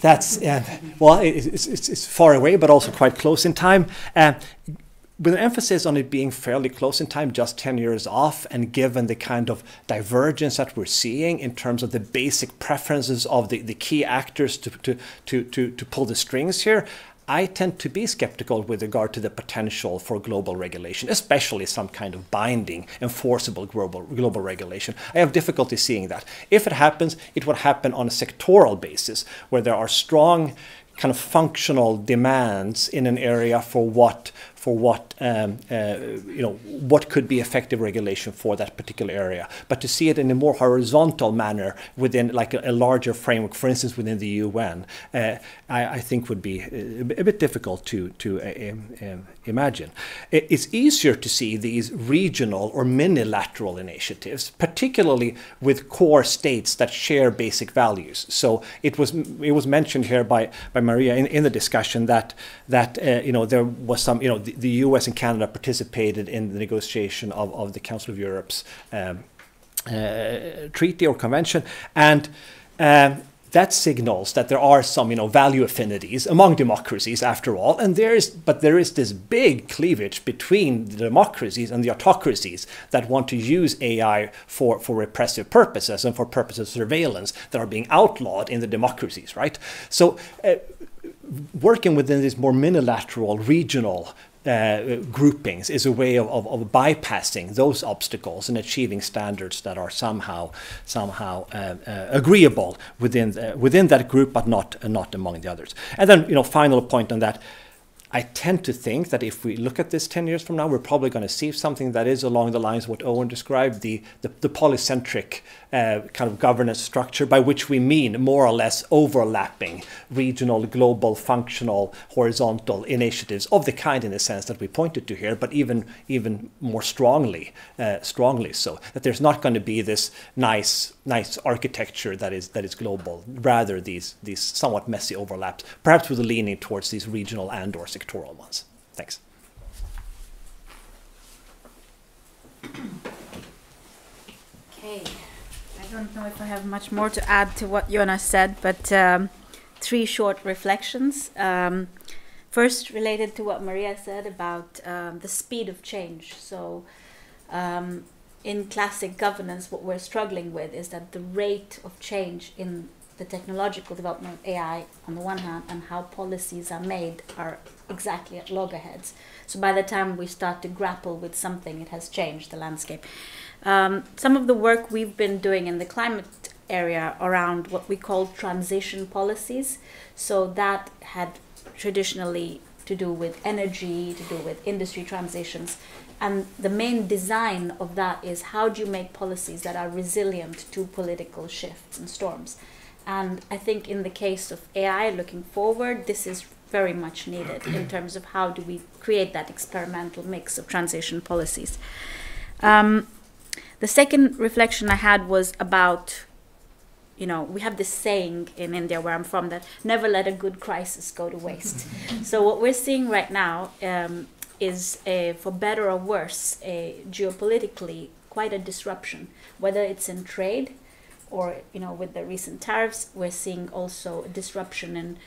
That's it's far away, but also quite close in time. With an emphasis on it being fairly close in time, just 10 years off, and given the kind of divergence that we're seeing in terms of the basic preferences of the key actors to pull the strings here, I tend to be skeptical with regard to the potential for global regulation, especially some kind of binding, enforceable global regulation. I have difficulty seeing that. If it happens, it would happen on a sectoral basis, where there are strong kind of functional demands in an area for what could be effective regulation for that particular area. But to see it in a more horizontal manner within like a larger framework, for instance, within the UN, I think would be a bit difficult to imagine. It's easier to see these regional or minilateral initiatives, particularly with core states that share basic values. So it was mentioned here by Maria in the discussion that there was some the US and Canada participated in the negotiation of the Council of Europe's treaty or convention, and that signals that there are some value affinities among democracies after all, and there is this big cleavage between the democracies and the autocracies that want to use AI for repressive purposes and for purposes of surveillance that are being outlawed in the democracies, right? So working within these more minilateral regional groupings is a way of bypassing those obstacles and achieving standards that are somehow agreeable within that group, but not among the others. And then final point on that. I tend to think that if we look at this 10 years from now, we're probably going to see something that is along the lines of what Owen described, the polycentric kind of governance structure, by which we mean more or less overlapping regional, global, functional, horizontal initiatives of the kind, in the sense that we pointed to here, but even more strongly so, that there's not going to be this nice architecture that is global, rather these somewhat messy overlaps, perhaps with a leaning towards these regional and or sectoral ones. Thanks. Okay, I don't know if I have much more to add to what Jonas said, but 3 short reflections. First, related to what Maria said about the speed of change. So in classic governance, what we're struggling with is that the rate of change in the technological development of AI on the one hand, and how policies are made are exactly at loggerheads. So by the time we start to grapple with something, it has changed the landscape. Some of the work we've been doing in the climate area around what we call transition policies, so that had traditionally to do with energy, to do with industry transitions. And the main design of that is, how do you make policies that are resilient to political shifts and storms? And I think in the case of AI, looking forward, this is very much needed in terms of how do we create that experimental mix of transition policies. The second reflection I had was about, we have this saying in India, where I'm from, that never let a good crisis go to waste. So what we're seeing right now is, for better or worse, geopolitically quite a disruption, whether it's in trade, or with the recent tariffs, we're seeing also a disruption in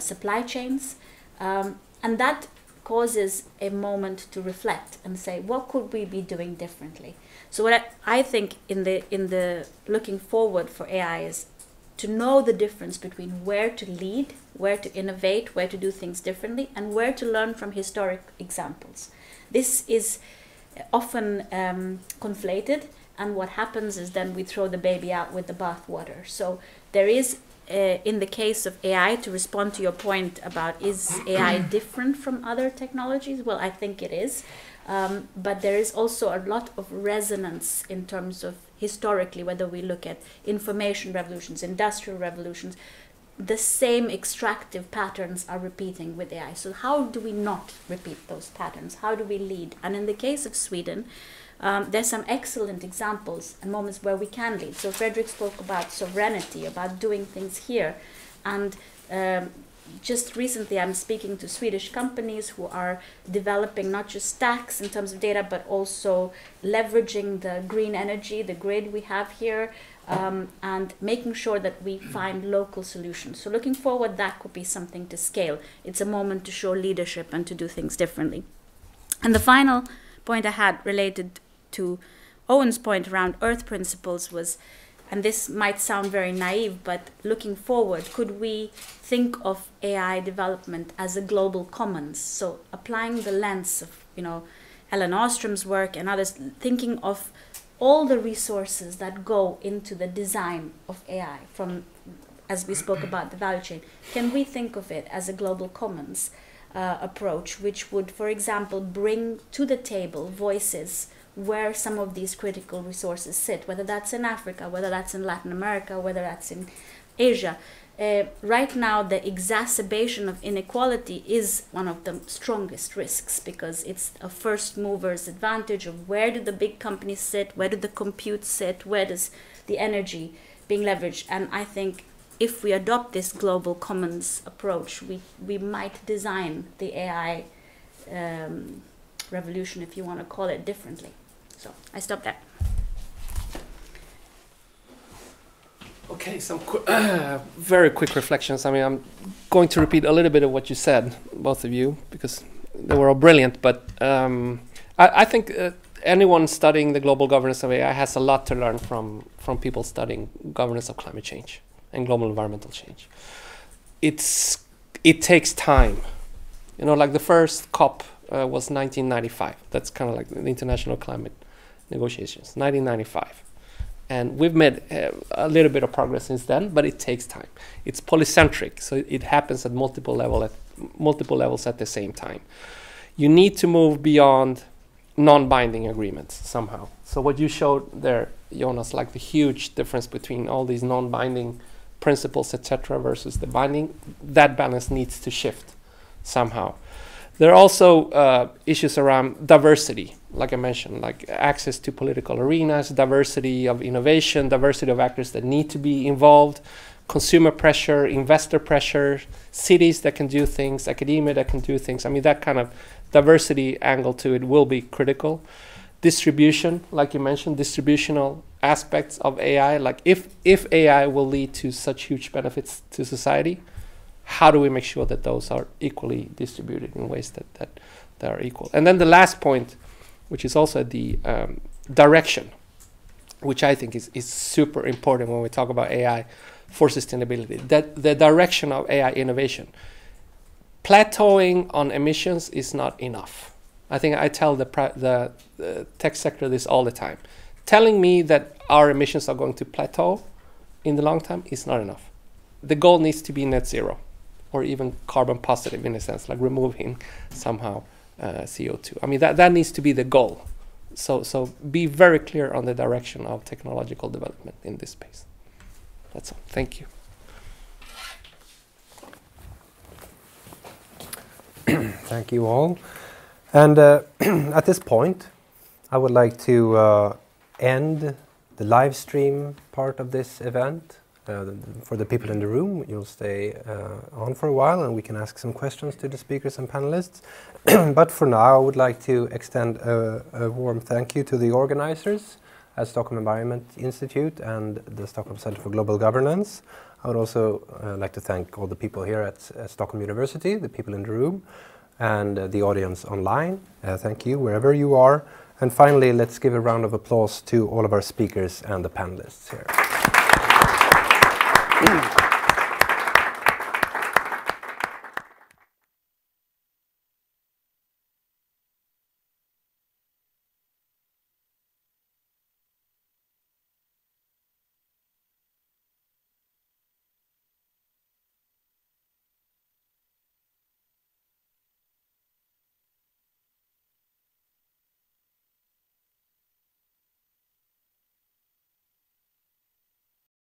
supply chains, and that causes a moment to reflect and say, what could we be doing differently? So what I think in the looking forward for AI is to know the difference between where to lead, where to innovate, where to do things differently, and where to learn from historic examples. This is often conflated. And what happens is then we throw the baby out with the bathwater. So there is, in the case of AI, to respond to your point about, is AI different from other technologies? Well, I think it is. But there is also a lot of resonance in terms of historically, whether we look at information revolutions, industrial revolutions, the same extractive patterns are repeating with AI. So how do we not repeat those patterns? How do we lead? And in the case of Sweden, there's some excellent examples and moments where we can lead. So Fredrik spoke about sovereignty, about doing things here. And just recently I'm speaking to Swedish companies who are developing not just stacks in terms of data, but also leveraging the green energy, the grid we have here, and making sure that we find local solutions. So looking forward, that could be something to scale. It's a moment to show leadership and to do things differently. And the final point I had related to Owen's point around Earth principles was, and this might sound very naive, but looking forward, could we think of AI development as a global commons? So applying the lens of, Ellen Nordström's work and others, thinking of all the resources that go into the design of AI, from, as we spoke about, the value chain. Can we think of it as a global commons approach, which would, for example, bring to the table voices where some of these critical resources sit, whether that's in Africa, whether that's in Latin America, whether that's in Asia. Right now, the exacerbation of inequality is one of the strongest risks, because it's a first mover's advantage of where do the big companies sit, where do the compute sit, where does the energy being leveraged. And I think if we adopt this global commons approach, we might design the AI revolution, if you want to call it, differently. So I stop there. Okay, some very quick reflections. I mean, I'm going to repeat a little bit of what you said, both of you, because they were all brilliant. But I think anyone studying the global governance of AI has a lot to learn from people studying governance of climate change and global environmental change. It takes time. Like the first COP was 1995. That's kind of like the international climate negotiations, 1995. And we've made a little bit of progress since then, but it takes time. It's polycentric, so it happens at multiple levels at the same time. You need to move beyond non-binding agreements somehow. So what you showed there, Jonas, like the huge difference between all these non-binding principles, etc., versus the binding, that balance needs to shift somehow. There are also issues around diversity, like I mentioned, like access to political arenas, diversity of innovation, diversity of actors that need to be involved, consumer pressure, investor pressure, cities that can do things, academia that can do things. I mean, that kind of diversity angle to it will be critical. Distribution, like you mentioned, distributional aspects of AI, like if AI will lead to such huge benefits to society, how do we make sure that those are equally distributed in ways that are equal? And then the last point, which is also the direction, which I think is super important when we talk about AI for sustainability, that the direction of AI innovation. Plateauing on emissions is not enough. I think I tell the tech sector this all the time. Telling me that our emissions are going to plateau in the long term is not enough. The goal needs to be net zero, or even carbon positive in a sense, like removing somehow CO2. I mean, that needs to be the goal. So be very clear on the direction of technological development in this space. That's all. Thank you. Thank you all. And at this point, I would like to end the live stream part of this event. For the people in the room, you'll stay on for a while and we can ask some questions to the speakers and panelists. But for now, I would like to extend a warm thank you to the organizers at Stockholm Environment Institute and the Stockholm Centre for Global Governance. I would also like to thank all the people here at Stockholm University, the people in the room, and the audience online. Thank you, wherever you are. And finally, let's give a round of applause to all of our speakers and the panelists here.